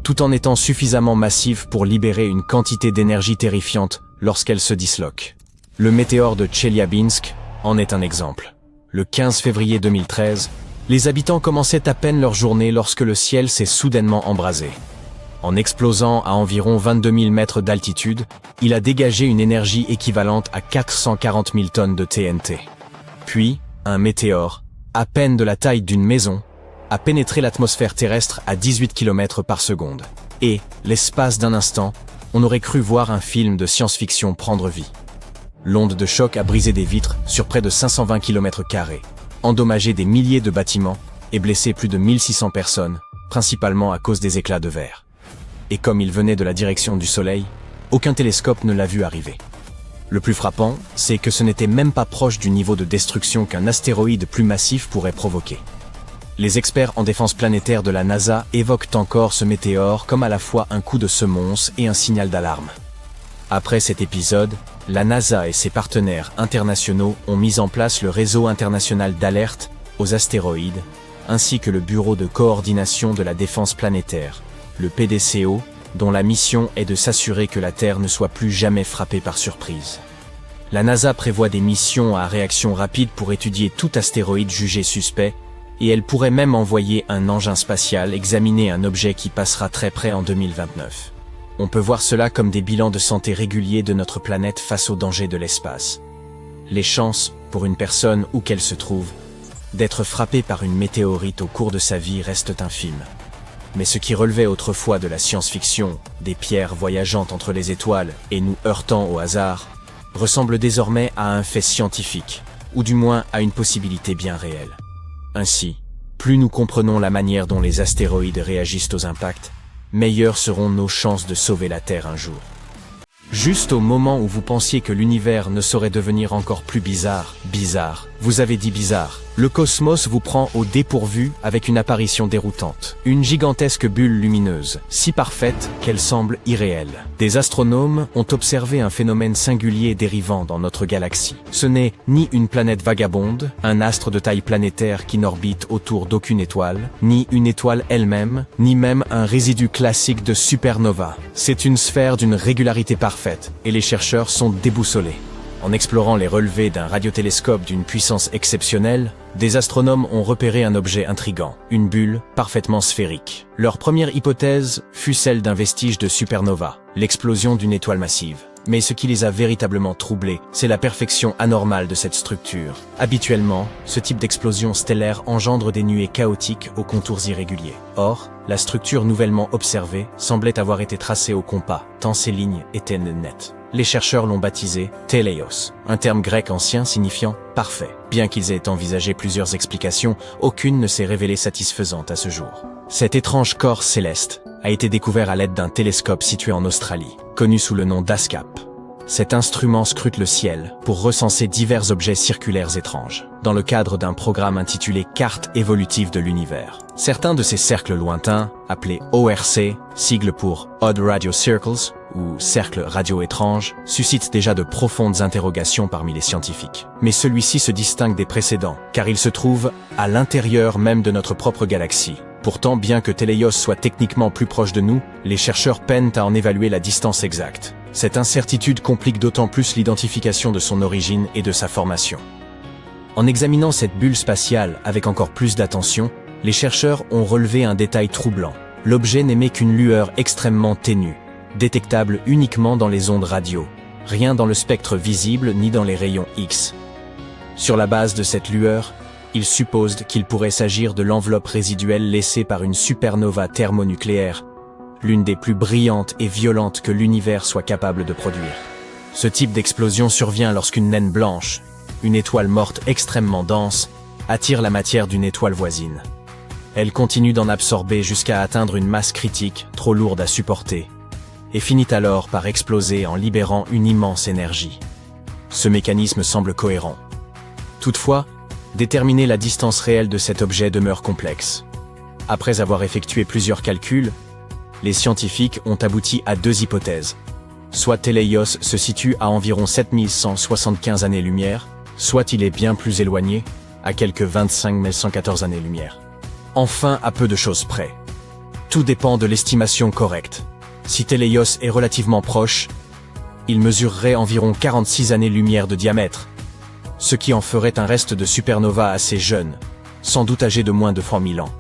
tout en étant suffisamment massive pour libérer une quantité d'énergie terrifiante lorsqu'elle se disloque. Le météore de Tcheliabinsk en est un exemple. Le 15 février 2013, les habitants commençaient à peine leur journée lorsque le ciel s'est soudainement embrasé. En explosant à environ 22 000 mètres d'altitude, il a dégagé une énergie équivalente à 440 000 tonnes de TNT. Puis, un météore, à peine de la taille d'une maison, a pénétré l'atmosphère terrestre à 18 km par seconde. Et, l'espace d'un instant, on aurait cru voir un film de science-fiction prendre vie. L'onde de choc a brisé des vitres sur près de 520 km², endommagé des milliers de bâtiments et blessé plus de 1600 personnes, principalement à cause des éclats de verre. Et comme il venait de la direction du Soleil, aucun télescope ne l'a vu arriver. Le plus frappant, c'est que ce n'était même pas proche du niveau de destruction qu'un astéroïde plus massif pourrait provoquer. Les experts en défense planétaire de la NASA évoquent encore ce météore comme à la fois un coup de semonce et un signal d'alarme. Après cet épisode, la NASA et ses partenaires internationaux ont mis en place le réseau international d'alerte aux astéroïdes, ainsi que le Bureau de coordination de la défense planétaire, le PDCO, dont la mission est de s'assurer que la Terre ne soit plus jamais frappée par surprise. La NASA prévoit des missions à réaction rapide pour étudier tout astéroïde jugé suspect, et elle pourrait même envoyer un engin spatial examiner un objet qui passera très près en 2029. On peut voir cela comme des bilans de santé réguliers de notre planète face aux dangers de l'espace. Les chances, pour une personne où qu'elle se trouve, d'être frappée par une météorite au cours de sa vie restent infimes. Mais ce qui relevait autrefois de la science-fiction, des pierres voyageant entre les étoiles et nous heurtant au hasard, ressemble désormais à un fait scientifique, ou du moins à une possibilité bien réelle. Ainsi, plus nous comprenons la manière dont les astéroïdes réagissent aux impacts, meilleures seront nos chances de sauver la Terre un jour. Juste au moment où vous pensiez que l'univers ne saurait devenir encore plus bizarre, vous avez dit bizarre. Le cosmos vous prend au dépourvu avec une apparition déroutante. Une gigantesque bulle lumineuse, si parfaite qu'elle semble irréelle. Des astronomes ont observé un phénomène singulier dérivant dans notre galaxie. Ce n'est ni une planète vagabonde, un astre de taille planétaire qui n'orbite autour d'aucune étoile, ni une étoile elle-même, ni même un résidu classique de supernova. C'est une sphère d'une régularité parfaite, et les chercheurs sont déboussolés. En explorant les relevés d'un radiotélescope d'une puissance exceptionnelle, des astronomes ont repéré un objet intrigant, une bulle parfaitement sphérique. Leur première hypothèse fut celle d'un vestige de supernova, l'explosion d'une étoile massive. Mais ce qui les a véritablement troublés, c'est la perfection anormale de cette structure. Habituellement, ce type d'explosion stellaire engendre des nuées chaotiques aux contours irréguliers. Or, la structure nouvellement observée semblait avoir été tracée au compas, tant ces lignes étaient nettes. Les chercheurs l'ont baptisé Teleios, un terme grec ancien signifiant « parfait ». Bien qu'ils aient envisagé plusieurs explications, aucune ne s'est révélée satisfaisante à ce jour. Cet étrange corps céleste a été découvert à l'aide d'un télescope situé en Australie, connu sous le nom d'ASCAP. Cet instrument scrute le ciel pour recenser divers objets circulaires étranges, dans le cadre d'un programme intitulé Carte évolutive de l'univers. Certains de ces cercles lointains, appelés ORC, sigle pour Odd Radio Circles, ou cercles radio étranges, suscitent déjà de profondes interrogations parmi les scientifiques. Mais celui-ci se distingue des précédents, car il se trouve à l'intérieur même de notre propre galaxie. Pourtant, bien que Teleios soit techniquement plus proche de nous, les chercheurs peinent à en évaluer la distance exacte. Cette incertitude complique d'autant plus l'identification de son origine et de sa formation. En examinant cette bulle spatiale avec encore plus d'attention, les chercheurs ont relevé un détail troublant. L'objet n'émet qu'une lueur extrêmement ténue, détectable uniquement dans les ondes radio, rien dans le spectre visible ni dans les rayons X. Sur la base de cette lueur, il suppose qu'il pourrait s'agir de l'enveloppe résiduelle laissée par une supernova thermonucléaire, l'une des plus brillantes et violentes que l'univers soit capable de produire. Ce type d'explosion survient lorsqu'une naine blanche, une étoile morte extrêmement dense, attire la matière d'une étoile voisine. Elle continue d'en absorber jusqu'à atteindre une masse critique, trop lourde à supporter, et finit alors par exploser en libérant une immense énergie. Ce mécanisme semble cohérent. Toutefois, déterminer la distance réelle de cet objet demeure complexe. Après avoir effectué plusieurs calculs, les scientifiques ont abouti à deux hypothèses. Soit Teleios se situe à environ 7175 années-lumière, soit il est bien plus éloigné, à quelques 25 114 années-lumière. Enfin, à peu de choses près. Tout dépend de l'estimation correcte. Si Teleios est relativement proche, il mesurerait environ 46 années-lumière de diamètre, ce qui en ferait un reste de supernova assez jeune, sans doute âgé de moins de 3000 ans.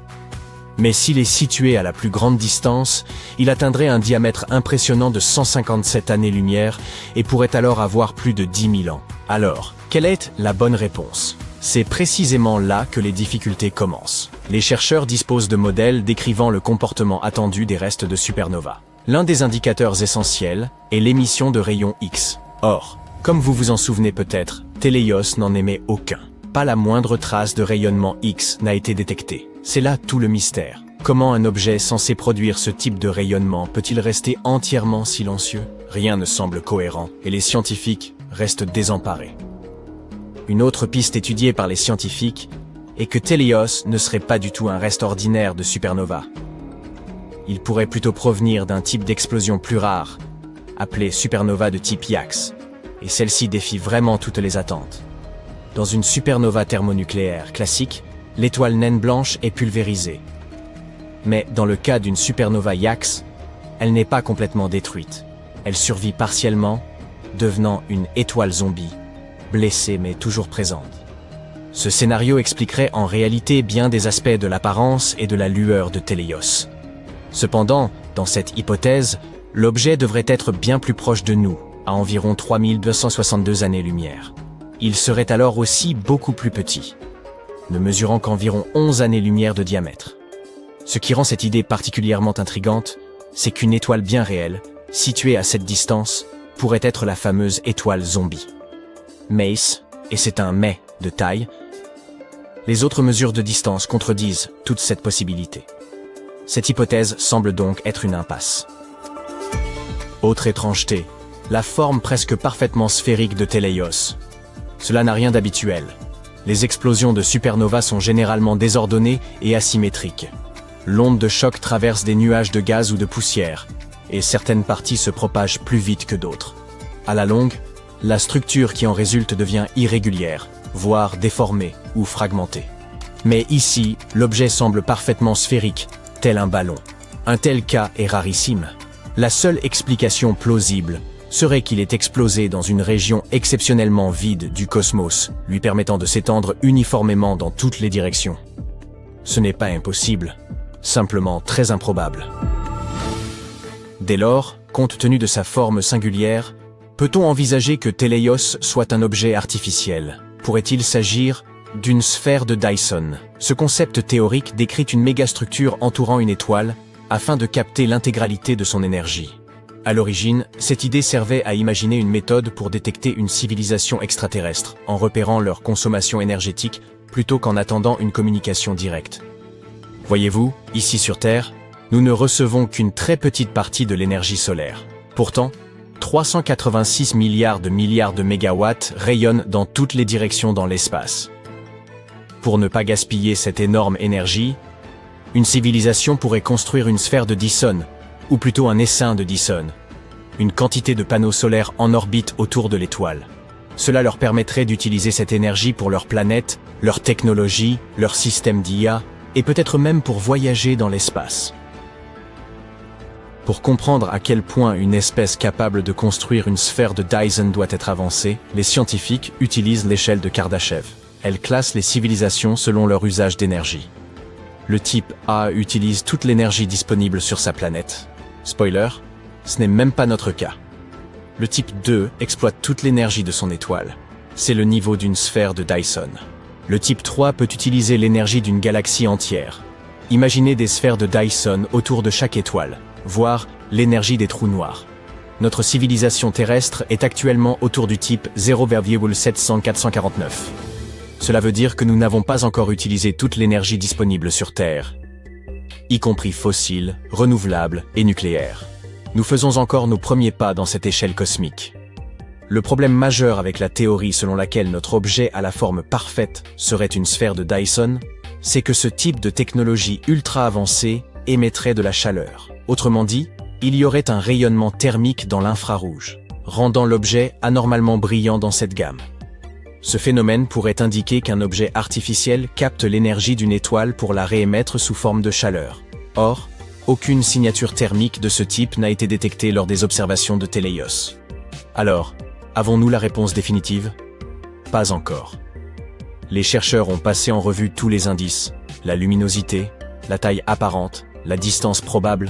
Mais s'il est situé à la plus grande distance, il atteindrait un diamètre impressionnant de 157 années-lumière et pourrait alors avoir plus de 10 000 ans. Alors, quelle est la bonne réponse? C'est précisément là que les difficultés commencent. Les chercheurs disposent de modèles décrivant le comportement attendu des restes de supernova. L'un des indicateurs essentiels est l'émission de rayons X. Or, comme vous vous en souvenez peut-être, Teleios n'en émet aucun. Pas la moindre trace de rayonnement X n'a été détectée. C'est là tout le mystère. Comment un objet censé produire ce type de rayonnement peut-il rester entièrement silencieux? Rien ne semble cohérent, et les scientifiques restent désemparés. Une autre piste étudiée par les scientifiques est que Teleios ne serait pas du tout un reste ordinaire de supernova. Il pourrait plutôt provenir d'un type d'explosion plus rare, appelé supernova de type IAX, et celle-ci défie vraiment toutes les attentes. Dans une supernova thermonucléaire classique, l'étoile naine blanche est pulvérisée. Mais dans le cas d'une supernova IAX, elle n'est pas complètement détruite. Elle survit partiellement, devenant une étoile zombie, blessée mais toujours présente. Ce scénario expliquerait en réalité bien des aspects de l'apparence et de la lueur de Teleios. Cependant, dans cette hypothèse, l'objet devrait être bien plus proche de nous, à environ 3262 années-lumière. Il serait alors aussi beaucoup plus petit, ne mesurant qu'environ 11 années-lumière de diamètre. Ce qui rend cette idée particulièrement intrigante, c'est qu'une étoile bien réelle, située à cette distance, pourrait être la fameuse étoile zombie. Mace, et c'est un mais de taille, les autres mesures de distance contredisent toute cette possibilité. Cette hypothèse semble donc être une impasse. Autre étrangeté, la forme presque parfaitement sphérique de Teleios. Cela n'a rien d'habituel. Les explosions de supernova sont généralement désordonnées et asymétriques. L'onde de choc traverse des nuages de gaz ou de poussière, et certaines parties se propagent plus vite que d'autres. À la longue, la structure qui en résulte devient irrégulière, voire déformée ou fragmentée. Mais ici, l'objet semble parfaitement sphérique, tel un ballon. Un tel cas est rarissime. La seule explication plausible serait qu'il ait explosé dans une région exceptionnellement vide du cosmos, lui permettant de s'étendre uniformément dans toutes les directions. Ce n'est pas impossible, simplement très improbable. Dès lors, compte tenu de sa forme singulière, Peut-on envisager que Teleios soit un objet artificiel? Pourrait-il s'agir d'une sphère de Dyson? Ce concept théorique décrit une mégastructure entourant une étoile afin de capter l'intégralité de son énergie. À l'origine, cette idée servait à imaginer une méthode pour détecter une civilisation extraterrestre, en repérant leur consommation énergétique plutôt qu'en attendant une communication directe. Voyez-vous, ici sur Terre, nous ne recevons qu'une très petite partie de l'énergie solaire. Pourtant, 386 milliards de mégawatts rayonnent dans toutes les directions dans l'espace. Pour ne pas gaspiller cette énorme énergie, une civilisation pourrait construire une sphère de Dyson, ou plutôt un essaim de Dyson, une quantité de panneaux solaires en orbite autour de l'étoile. Cela leur permettrait d'utiliser cette énergie pour leur planète, leur technologie, leur système d'IA, et peut-être même pour voyager dans l'espace. Pour comprendre à quel point une espèce capable de construire une sphère de Dyson doit être avancée, les scientifiques utilisent l'échelle de Kardashev. Elle classe les civilisations selon leur usage d'énergie. Le type A utilise toute l'énergie disponible sur sa planète. Spoiler, ce n'est même pas notre cas. Le type 2 exploite toute l'énergie de son étoile. C'est le niveau d'une sphère de Dyson. Le type 3 peut utiliser l'énergie d'une galaxie entière. Imaginez des sphères de Dyson autour de chaque étoile, voire l'énergie des trous noirs. Notre civilisation terrestre est actuellement autour du type 0,70449. Cela veut dire que nous n'avons pas encore utilisé toute l'énergie disponible sur Terre, y compris fossile, renouvelable et nucléaire. Nous faisons encore nos premiers pas dans cette échelle cosmique. Le problème majeur avec la théorie selon laquelle notre objet à la forme parfaite serait une sphère de Dyson, c'est que ce type de technologie ultra avancée émettrait de la chaleur. Autrement dit, il y aurait un rayonnement thermique dans l'infrarouge, rendant l'objet anormalement brillant dans cette gamme. Ce phénomène pourrait indiquer qu'un objet artificiel capte l'énergie d'une étoile pour la réémettre sous forme de chaleur. Or, aucune signature thermique de ce type n'a été détectée lors des observations de Teleios. Alors, avons-nous la réponse définitive? Pas encore. Les chercheurs ont passé en revue tous les indices, la luminosité, la taille apparente, la distance probable,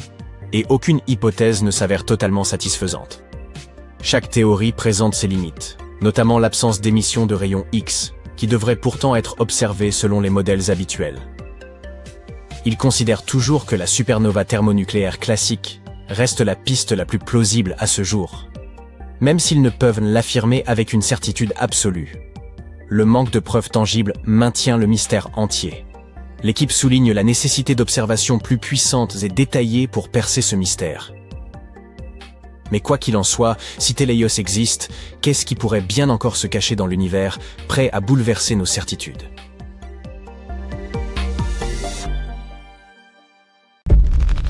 et aucune hypothèse ne s'avère totalement satisfaisante. Chaque théorie présente ses limites, notamment l'absence d'émission de rayons X, qui devrait pourtant être observée selon les modèles habituels. Ils considèrent toujours que la supernova thermonucléaire classique reste la piste la plus plausible à ce jour, même s'ils ne peuvent l'affirmer avec une certitude absolue. Le manque de preuves tangibles maintient le mystère entier. L'équipe souligne la nécessité d'observations plus puissantes et détaillées pour percer ce mystère. Mais quoi qu'il en soit, si Teleios existe, qu'est-ce qui pourrait bien encore se cacher dans l'univers, prêt à bouleverser nos certitudes?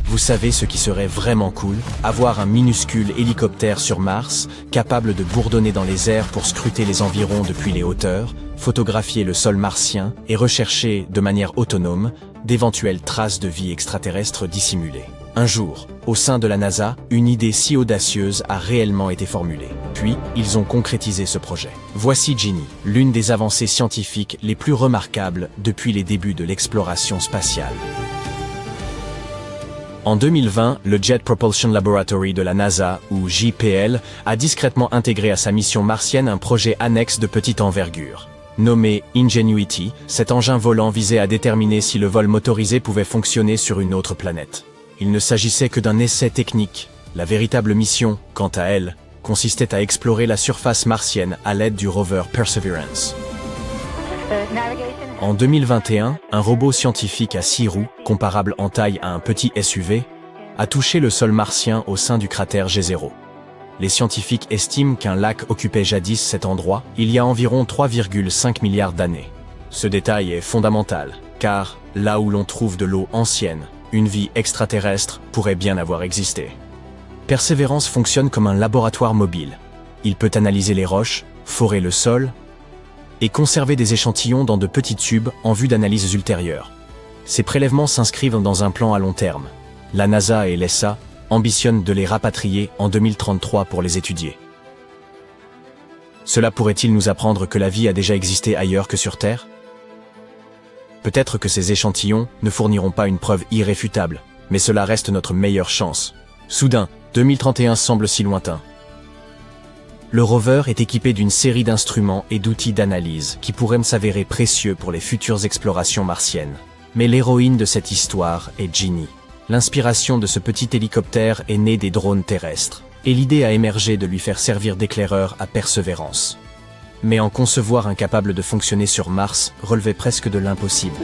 Vous savez ce qui serait vraiment cool? Avoir un minuscule hélicoptère sur Mars, capable de bourdonner dans les airs pour scruter les environs depuis les hauteurs, photographier le sol martien et rechercher, de manière autonome, d'éventuelles traces de vie extraterrestre dissimulées. Un jour, au sein de la NASA, une idée si audacieuse a réellement été formulée. Puis, ils ont concrétisé ce projet. Voici Genie, l'une des avancées scientifiques les plus remarquables depuis les débuts de l'exploration spatiale. En 2020, le Jet Propulsion Laboratory de la NASA, ou JPL, a discrètement intégré à sa mission martienne un projet annexe de petite envergure. Nommé Ingenuity, cet engin volant visait à déterminer si le vol motorisé pouvait fonctionner sur une autre planète. Il ne s'agissait que d'un essai technique. La véritable mission, quant à elle, consistait à explorer la surface martienne à l'aide du rover Perseverance. En 2021, un robot scientifique à 6 roues, comparable en taille à un petit SUV, a touché le sol martien au sein du cratère G0. Les scientifiques estiment qu'un lac occupait jadis cet endroit il y a environ 3,5 milliards d'années. Ce détail est fondamental, car là où l'on trouve de l'eau ancienne, une vie extraterrestre pourrait bien avoir existé. Perseverance fonctionne comme un laboratoire mobile. Il peut analyser les roches, forer le sol et conserver des échantillons dans de petits tubes en vue d'analyses ultérieures. Ces prélèvements s'inscrivent dans un plan à long terme. La NASA et l'ESA ambitionnent de les rapatrier en 2033 pour les étudier. Cela pourrait-il nous apprendre que la vie a déjà existé ailleurs que sur Terre? Peut-être que ces échantillons ne fourniront pas une preuve irréfutable, mais cela reste notre meilleure chance. Soudain, 2031 semble si lointain. Le rover est équipé d'une série d'instruments et d'outils d'analyse qui pourraient s'avérer précieux pour les futures explorations martiennes. Mais l'héroïne de cette histoire est Ginny. L'inspiration de ce petit hélicoptère est née des drones terrestres, et l'idée a émergé de lui faire servir d'éclaireur à Persévérance. Mais en concevoir un capable de fonctionner sur Mars relevait presque de l'impossible.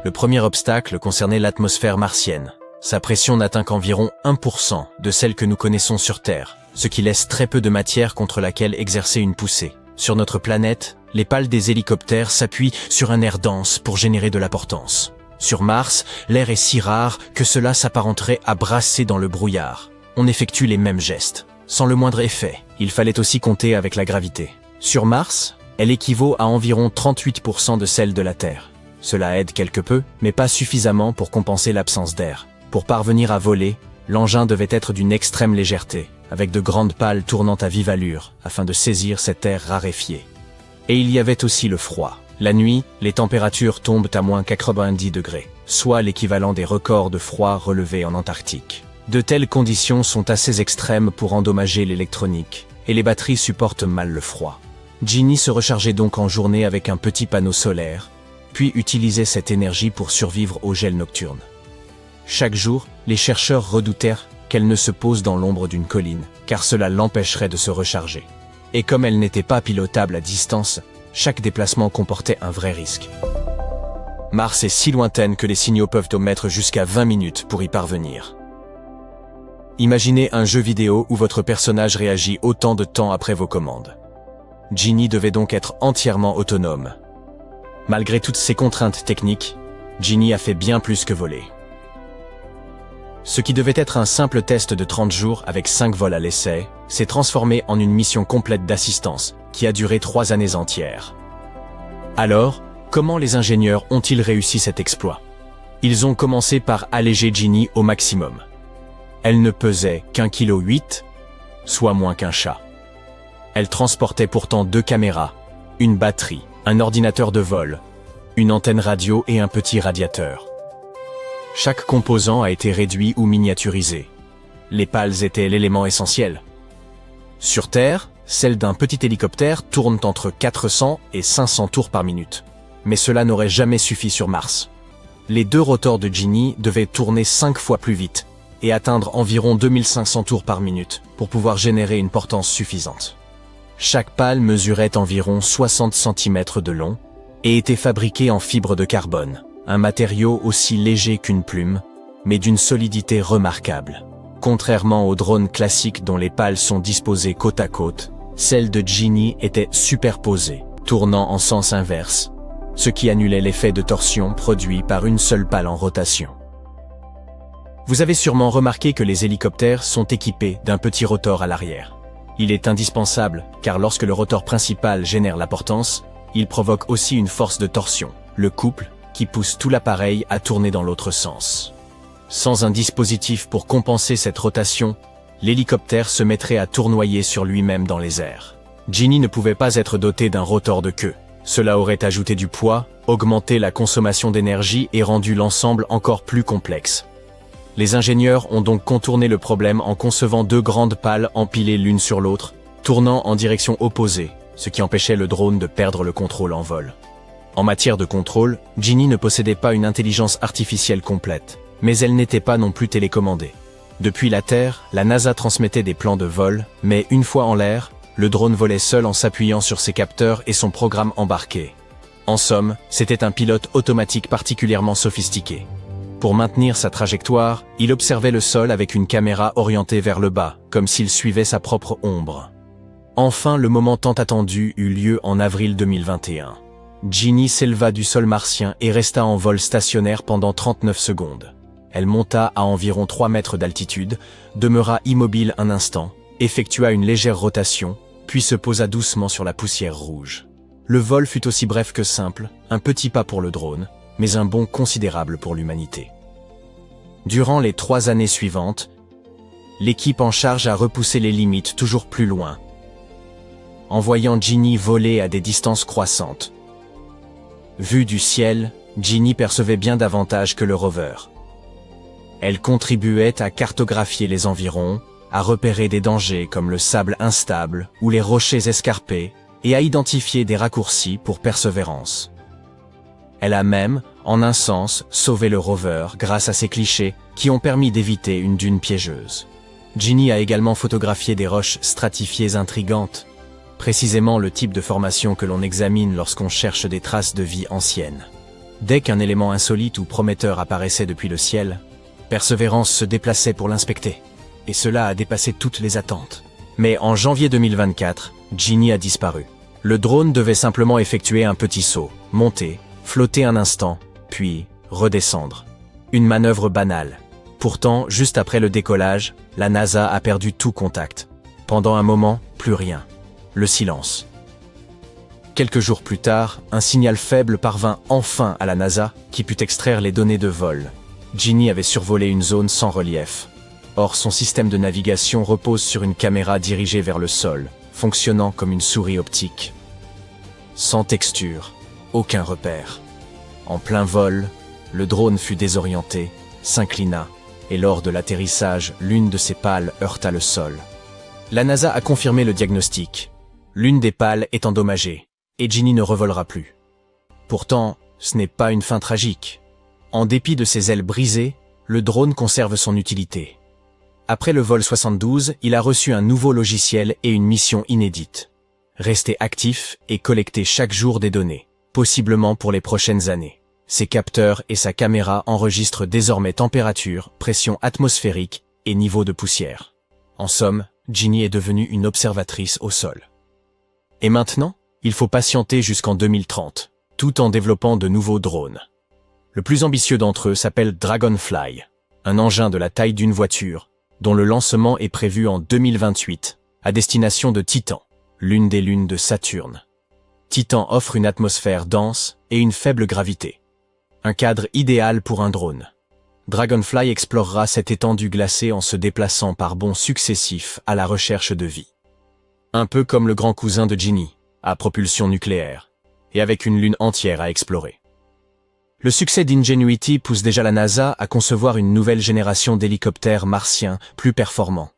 Le premier obstacle concernait l'atmosphère martienne. Sa pression n'atteint qu'environ 1% de celle que nous connaissons sur Terre, ce qui laisse très peu de matière contre laquelle exercer une poussée. Sur notre planète, les pales des hélicoptères s'appuient sur un air dense pour générer de la portance. Sur Mars, l'air est si rare que cela s'apparenterait à brasser dans le brouillard. On effectue les mêmes gestes. Sans le moindre effet, il fallait aussi compter avec la gravité. Sur Mars, elle équivaut à environ 38% de celle de la Terre. Cela aide quelque peu, mais pas suffisamment pour compenser l'absence d'air. Pour parvenir à voler, l'engin devait être d'une extrême légèreté, avec de grandes pales tournant à vive allure, afin de saisir cet air raréfié. Et il y avait aussi le froid. La nuit, les températures tombent à moins 90 degrés, soit l'équivalent des records de froid relevés en Antarctique. De telles conditions sont assez extrêmes pour endommager l'électronique, et les batteries supportent mal le froid. Ginny se rechargeait donc en journée avec un petit panneau solaire, puis utilisait cette énergie pour survivre au gel nocturne. Chaque jour, les chercheurs redoutèrent qu'elle ne se pose dans l'ombre d'une colline, car cela l'empêcherait de se recharger. Et comme elle n'était pas pilotable à distance, chaque déplacement comportait un vrai risque. Mars est si lointaine que les signaux peuvent mettre jusqu'à 20 minutes pour y parvenir. Imaginez un jeu vidéo où votre personnage réagit autant de temps après vos commandes. Ginny devait donc être entièrement autonome. Malgré toutes ces contraintes techniques, Ginny a fait bien plus que voler. Ce qui devait être un simple test de 30 jours avec 5 vols à l'essai, s'est transformé en une mission complète d'assistance qui a duré 3 années entières. Alors, comment les ingénieurs ont-ils réussi cet exploit? Ils ont commencé par alléger Ginny au maximum. Elle ne pesait qu'1,8 kg, soit moins qu'un chat. Elle transportait pourtant 2 caméras, une batterie, un ordinateur de vol, une antenne radio et un petit radiateur. Chaque composant a été réduit ou miniaturisé. Les pales étaient l'élément essentiel. Sur Terre, celles d'un petit hélicoptère tournent entre 400 et 500 tours par minute. Mais cela n'aurait jamais suffi sur Mars. Les 2 rotors de Ginny devaient tourner 5 fois plus vite et atteindre environ 2500 tours par minute pour pouvoir générer une portance suffisante. Chaque pale mesurait environ 60 cm de long et était fabriquée en fibre de carbone, un matériau aussi léger qu'une plume, mais d'une solidité remarquable. Contrairement aux drones classiques dont les pales sont disposées côte à côte, celle de Ginny était superposée, tournant en sens inverse, ce qui annulait l'effet de torsion produit par une seule pale en rotation. Vous avez sûrement remarqué que les hélicoptères sont équipés d'un petit rotor à l'arrière. Il est indispensable, car lorsque le rotor principal génère la portance, il provoque aussi une force de torsion, le couple, qui pousse tout l'appareil à tourner dans l'autre sens. Sans un dispositif pour compenser cette rotation, l'hélicoptère se mettrait à tournoyer sur lui-même dans les airs. Ginny ne pouvait pas être dotée d'un rotor de queue. Cela aurait ajouté du poids, augmenté la consommation d'énergie et rendu l'ensemble encore plus complexe. Les ingénieurs ont donc contourné le problème en concevant 2 grandes pales empilées l'une sur l'autre, tournant en direction opposée, ce qui empêchait le drone de perdre le contrôle en vol. En matière de contrôle, Ginny ne possédait pas une intelligence artificielle complète, mais elle n'était pas non plus télécommandée. Depuis la Terre, la NASA transmettait des plans de vol, mais une fois en l'air, le drone volait seul en s'appuyant sur ses capteurs et son programme embarqué. En somme, c'était un pilote automatique particulièrement sophistiqué. Pour maintenir sa trajectoire, il observait le sol avec une caméra orientée vers le bas, comme s'il suivait sa propre ombre. Enfin, le moment tant attendu eut lieu en avril 2021. Ginny s'éleva du sol martien et resta en vol stationnaire pendant 39 secondes. Elle monta à environ 3 mètres d'altitude, demeura immobile un instant, effectua une légère rotation, puis se posa doucement sur la poussière rouge. Le vol fut aussi bref que simple, un petit pas pour le drone, mais un bond considérable pour l'humanité. Durant les 3 années suivantes, l'équipe en charge a repoussé les limites toujours plus loin, en voyant Ginny voler à des distances croissantes. Vue du ciel, Ginny percevait bien davantage que le rover. Elle contribuait à cartographier les environs, à repérer des dangers comme le sable instable ou les rochers escarpés et à identifier des raccourcis pour Perseverance. Elle a même, en un sens, sauvé le rover grâce à ses clichés qui ont permis d'éviter une dune piégeuse. Ginny a également photographié des roches stratifiées intrigantes, précisément le type de formation que l'on examine lorsqu'on cherche des traces de vie ancienne. Dès qu'un élément insolite ou prometteur apparaissait depuis le ciel, Perseverance se déplaçait pour l'inspecter. Et cela a dépassé toutes les attentes. Mais en janvier 2024, Ginny a disparu. Le drone devait simplement effectuer un petit saut, monter, flotter un instant, puis redescendre. Une manœuvre banale. Pourtant, juste après le décollage, la NASA a perdu tout contact. Pendant un moment, plus rien. Le silence. Quelques jours plus tard, un signal faible parvint enfin à la NASA qui put extraire les données de vol. Ginny avait survolé une zone sans relief. Or, son système de navigation repose sur une caméra dirigée vers le sol, fonctionnant comme une souris optique. Sans texture, aucun repère. En plein vol, le drone fut désorienté, s'inclina, et lors de l'atterrissage, l'une de ses pales heurta le sol. La NASA a confirmé le diagnostic. L'une des pales est endommagée, et Ginny ne revolera plus. Pourtant, ce n'est pas une fin tragique. En dépit de ses ailes brisées, le drone conserve son utilité. Après le vol 72, il a reçu un nouveau logiciel et une mission inédite. Rester actif et collecter chaque jour des données, possiblement pour les prochaines années. Ses capteurs et sa caméra enregistrent désormais température, pression atmosphérique et niveau de poussière. En somme, Ginny est devenue une observatrice au sol. Et maintenant, il faut patienter jusqu'en 2030, tout en développant de nouveaux drones. Le plus ambitieux d'entre eux s'appelle Dragonfly, un engin de la taille d'une voiture, dont le lancement est prévu en 2028, à destination de Titan, l'une des lunes de Saturne. Titan offre une atmosphère dense et une faible gravité. Un cadre idéal pour un drone. Dragonfly explorera cette étendue glacée en se déplaçant par bonds successifs à la recherche de vie. Un peu comme le grand cousin de Ginny, à propulsion nucléaire, et avec une lune entière à explorer. Le succès d'Ingenuity pousse déjà la NASA à concevoir une nouvelle génération d'hélicoptères martiens plus performants.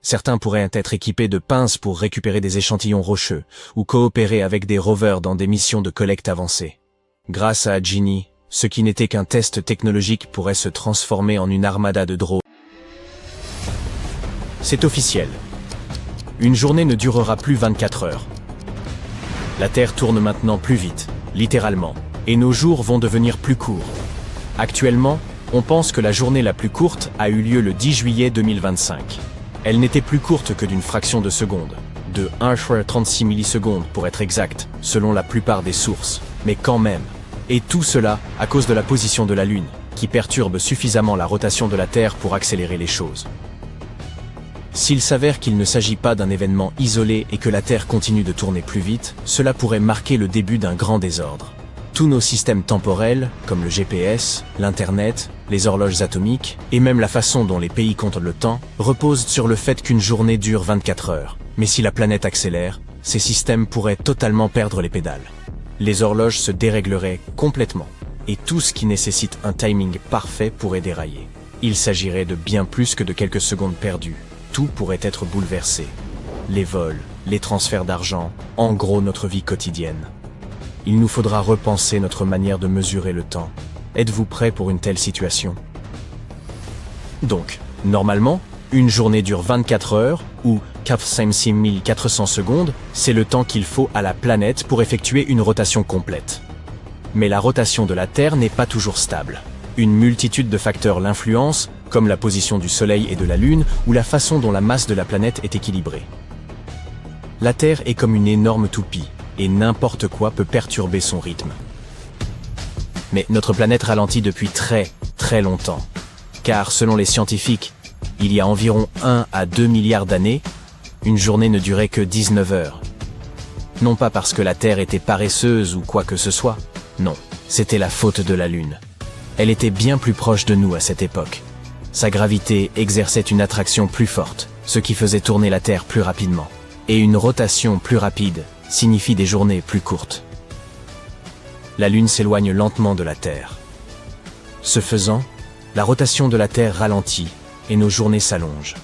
Certains pourraient être équipés de pinces pour récupérer des échantillons rocheux ou coopérer avec des rovers dans des missions de collecte avancées. Grâce à Ginny, ce qui n'était qu'un test technologique pourrait se transformer en une armada de drones. C'est officiel. Une journée ne durera plus 24 heures. La Terre tourne maintenant plus vite, littéralement, et nos jours vont devenir plus courts. Actuellement, on pense que la journée la plus courte a eu lieu le 10 juillet 2025. Elle n'était plus courte que d'une fraction de seconde, de 1/36 millisecondes pour être exact, selon la plupart des sources, mais quand même. Et tout cela à cause de la position de la Lune, qui perturbe suffisamment la rotation de la Terre pour accélérer les choses. S'il s'avère qu'il ne s'agit pas d'un événement isolé et que la Terre continue de tourner plus vite, cela pourrait marquer le début d'un grand désordre. Tous nos systèmes temporels, comme le GPS, l'Internet, les horloges atomiques, et même la façon dont les pays comptent le temps, reposent sur le fait qu'une journée dure 24 heures. Mais si la planète accélère, ces systèmes pourraient totalement perdre les pédales. Les horloges se dérégleraient complètement, et tout ce qui nécessite un timing parfait pourrait dérailler. Il s'agirait de bien plus que de quelques secondes perdues. Tout pourrait être bouleversé. Les vols, les transferts d'argent, en gros notre vie quotidienne. Il nous faudra repenser notre manière de mesurer le temps. Êtes-vous prêt pour une telle situation? Donc, normalement, une journée dure 24 heures, ou 456 400 secondes, c'est le temps qu'il faut à la planète pour effectuer une rotation complète. Mais la rotation de la Terre n'est pas toujours stable. Une multitude de facteurs l'influencent, comme la position du Soleil et de la Lune, ou la façon dont la masse de la planète est équilibrée. La Terre est comme une énorme toupie, et n'importe quoi peut perturber son rythme. Mais notre planète ralentit depuis très longtemps. Car selon les scientifiques, il y a environ 1 à 2 milliards d'années, une journée ne durait que 19 heures. Non pas parce que la Terre était paresseuse ou quoi que ce soit, non, c'était la faute de la Lune. Elle était bien plus proche de nous à cette époque. Sa gravité exerçait une attraction plus forte, ce qui faisait tourner la Terre plus rapidement. Et une rotation plus rapide signifie des journées plus courtes. La Lune s'éloigne lentement de la Terre. Ce faisant, la rotation de la Terre ralentit et nos journées s'allongent.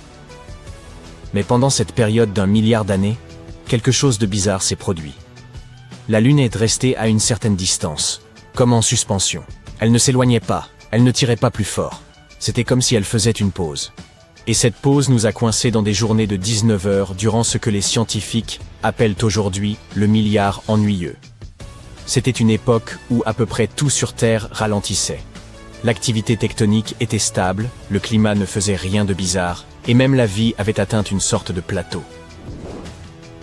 Mais pendant cette période d'1 milliard d'années, quelque chose de bizarre s'est produit. La Lune est restée à une certaine distance, comme en suspension. Elle ne s'éloignait pas, elle ne tirait pas plus fort. C'était comme si elle faisait une pause. Et cette pause nous a coincés dans des journées de 19 heures durant ce que les scientifiques appellent aujourd'hui le milliard ennuyeux. C'était une époque où à peu près tout sur Terre ralentissait. L'activité tectonique était stable, le climat ne faisait rien de bizarre, et même la vie avait atteint une sorte de plateau.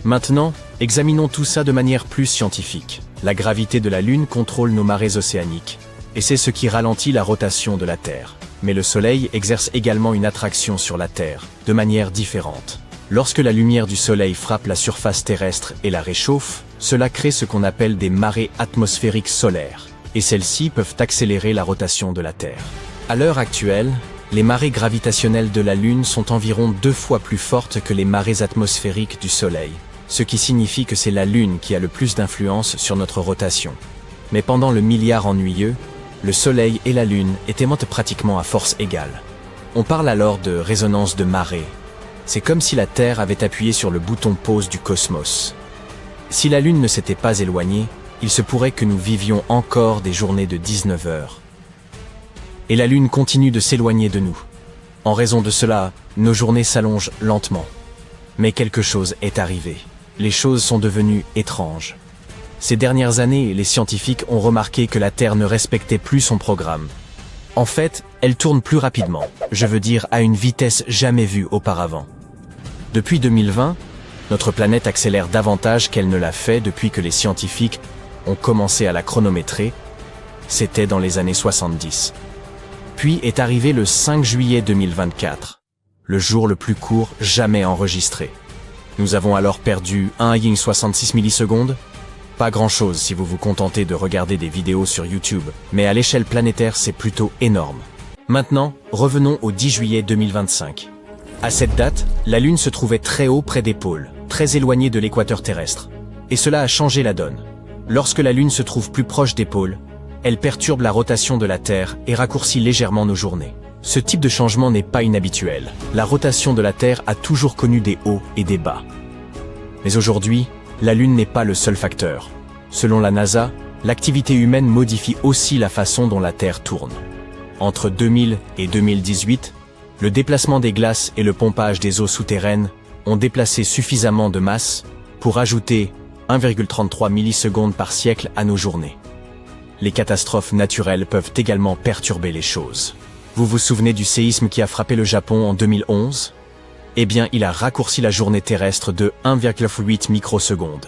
Maintenant, examinons tout ça de manière plus scientifique. La gravité de la Lune contrôle nos marées océaniques, et c'est ce qui ralentit la rotation de la Terre. Mais le Soleil exerce également une attraction sur la Terre, de manière différente. Lorsque la lumière du Soleil frappe la surface terrestre et la réchauffe, cela crée ce qu'on appelle des marées atmosphériques solaires, et celles-ci peuvent accélérer la rotation de la Terre. À l'heure actuelle, les marées gravitationnelles de la Lune sont environ 2 fois plus fortes que les marées atmosphériques du Soleil, ce qui signifie que c'est la Lune qui a le plus d'influence sur notre rotation. Mais pendant le milliard ennuyeux, le Soleil et la Lune étaient pratiquement à force égale. On parle alors de résonance de marée. C'est comme si la Terre avait appuyé sur le bouton pause du cosmos. Si la Lune ne s'était pas éloignée, il se pourrait que nous vivions encore des journées de 19 heures. Et la Lune continue de s'éloigner de nous. En raison de cela, nos journées s'allongent lentement. Mais quelque chose est arrivé. Les choses sont devenues étranges. Ces dernières années, les scientifiques ont remarqué que la Terre ne respectait plus son programme. En fait, elle tourne plus rapidement, je veux dire à une vitesse jamais vue auparavant. Depuis 2020, notre planète accélère davantage qu'elle ne l'a fait depuis que les scientifiques ont commencé à la chronométrer. C'était dans les années 70. Puis est arrivé le 5 juillet 2024, le jour le plus court jamais enregistré. Nous avons alors perdu 1,66 millisecondes. Pas grand-chose si vous vous contentez de regarder des vidéos sur YouTube, mais à l'échelle planétaire c'est plutôt énorme. Maintenant, revenons au 10 juillet 2025. À cette date, la Lune se trouvait très haut près des pôles, très éloignée de l'équateur terrestre. Et cela a changé la donne. Lorsque la Lune se trouve plus proche des pôles, elle perturbe la rotation de la Terre et raccourcit légèrement nos journées. Ce type de changement n'est pas inhabituel. La rotation de la Terre a toujours connu des hauts et des bas. Mais aujourd'hui, la Lune n'est pas le seul facteur. Selon la NASA, l'activité humaine modifie aussi la façon dont la Terre tourne. Entre 2000 et 2018, le déplacement des glaces et le pompage des eaux souterraines ont déplacé suffisamment de masse pour ajouter 1,33 millisecondes par siècle à nos journées. Les catastrophes naturelles peuvent également perturber les choses. Vous vous souvenez du séisme qui a frappé le Japon en 2011 ? Eh bien, il a raccourci la journée terrestre de 1,8 microsecondes.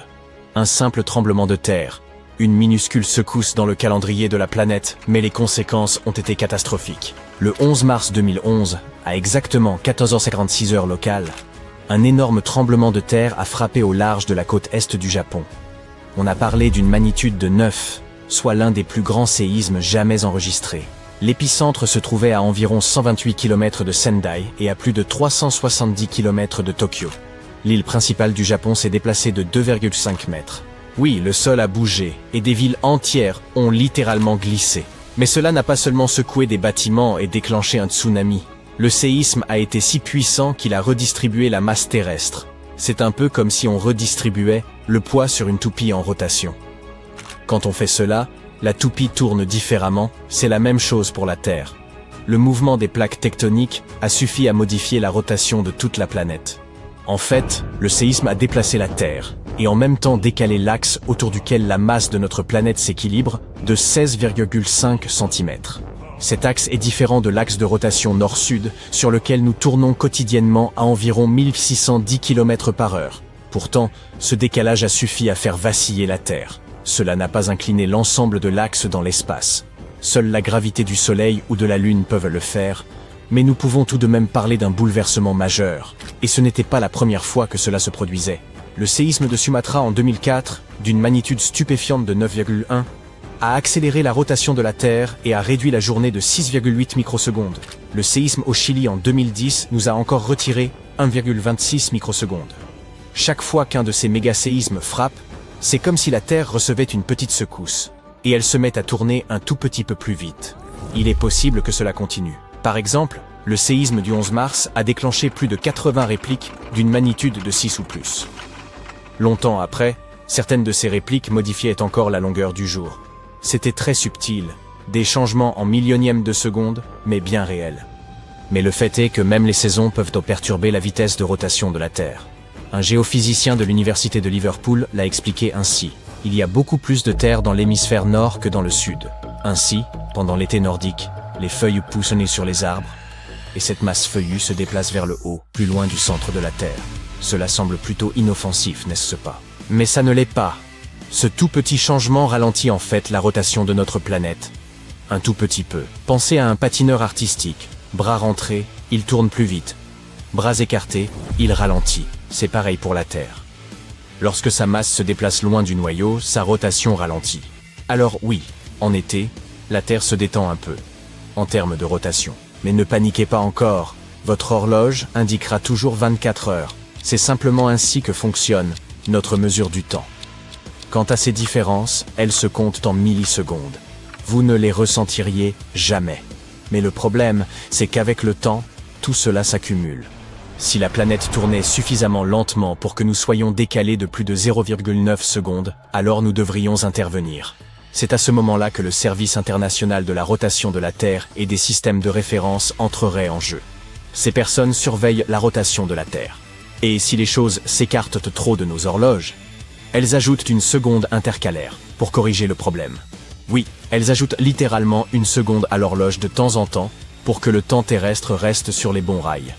Un simple tremblement de terre, une minuscule secousse dans le calendrier de la planète, mais les conséquences ont été catastrophiques. Le 11 mars 2011, à exactement 14h56 heure locale, un énorme tremblement de terre a frappé au large de la côte est du Japon. On a parlé d'une magnitude de 9, soit l'un des plus grands séismes jamais enregistrés. L'épicentre se trouvait à environ 128 km de Sendai et à plus de 370 km de Tokyo. L'île principale du Japon s'est déplacée de 2,5 mètres. Oui, le sol a bougé et des villes entières ont littéralement glissé. Mais cela n'a pas seulement secoué des bâtiments et déclenché un tsunami. Le séisme a été si puissant qu'il a redistribué la masse terrestre. C'est un peu comme si on redistribuait le poids sur une toupie en rotation. Quand on fait cela, la toupie tourne différemment, c'est la même chose pour la Terre. Le mouvement des plaques tectoniques a suffi à modifier la rotation de toute la planète. En fait, le séisme a déplacé la Terre, et en même temps décalé l'axe autour duquel la masse de notre planète s'équilibre de 16,5 cm. Cet axe est différent de l'axe de rotation nord-sud, sur lequel nous tournons quotidiennement à environ 1610 km/h. Pourtant, ce décalage a suffi à faire vaciller la Terre. Cela n'a pas incliné l'ensemble de l'axe dans l'espace. Seule la gravité du Soleil ou de la Lune peuvent le faire, mais nous pouvons tout de même parler d'un bouleversement majeur. Et ce n'était pas la première fois que cela se produisait. Le séisme de Sumatra en 2004, d'une magnitude stupéfiante de 9,1, a accéléré la rotation de la Terre et a réduit la journée de 6,8 microsecondes. Le séisme au Chili en 2010 nous a encore retiré 1,26 microsecondes. Chaque fois qu'un de ces méga-séismes frappe, c'est comme si la Terre recevait une petite secousse, et elle se met à tourner un tout petit peu plus vite. Il est possible que cela continue. Par exemple, Le séisme du 11 mars a déclenché plus de 80 répliques d'une magnitude de 6 ou plus. Longtemps après, certaines de ces répliques modifiaient encore la longueur du jour. C'était très subtil, des changements en millionièmes de seconde, mais bien réels. Mais le fait est que même les saisons peuvent perturber la vitesse de rotation de la Terre. Un géophysicien de l'université de Liverpool l'a expliqué ainsi. Il y a beaucoup plus de terre dans l'hémisphère nord que dans le sud. Ainsi, pendant l'été nordique, les feuilles poussent sur les arbres, et cette masse feuillue se déplace vers le haut, plus loin du centre de la Terre. Cela semble plutôt inoffensif, n'est-ce pas? Mais ça ne l'est pas. Ce tout petit changement ralentit en fait la rotation de notre planète. Un tout petit peu. Pensez à un patineur artistique. Bras rentrés, il tourne plus vite. Bras écartés, il ralentit. C'est pareil pour la Terre. Lorsque sa masse se déplace loin du noyau, sa rotation ralentit. Alors oui, en été, la Terre se détend un peu, en termes de rotation. Mais ne paniquez pas encore, votre horloge indiquera toujours 24 heures. C'est simplement ainsi que fonctionne notre mesure du temps. Quant à ces différences, elles se comptent en millisecondes. Vous ne les ressentiriez jamais. Mais le problème, c'est qu'avec le temps, tout cela s'accumule. Si la planète tournait suffisamment lentement pour que nous soyons décalés de plus de 0,9 secondes, alors nous devrions intervenir. C'est à ce moment-là que le Service international de la rotation de la Terre et des systèmes de référence entreraient en jeu. Ces personnes surveillent la rotation de la Terre. Et si les choses s'écartent trop de nos horloges, elles ajoutent une seconde intercalaire pour corriger le problème. Oui, elles ajoutent littéralement une seconde à l'horloge de temps en temps pour que le temps terrestre reste sur les bons rails.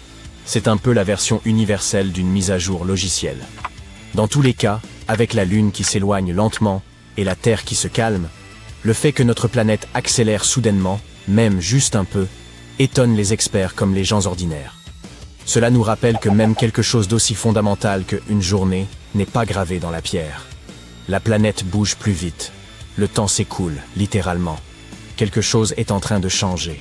C'est un peu la version universelle d'une mise à jour logicielle. Dans tous les cas, avec la Lune qui s'éloigne lentement et la Terre qui se calme, le fait que notre planète accélère soudainement, même juste un peu, étonne les experts comme les gens ordinaires. Cela nous rappelle que même quelque chose d'aussi fondamental qu'une journée n'est pas gravé dans la pierre. La planète bouge plus vite. Le temps s'écoule, littéralement. Quelque chose est en train de changer.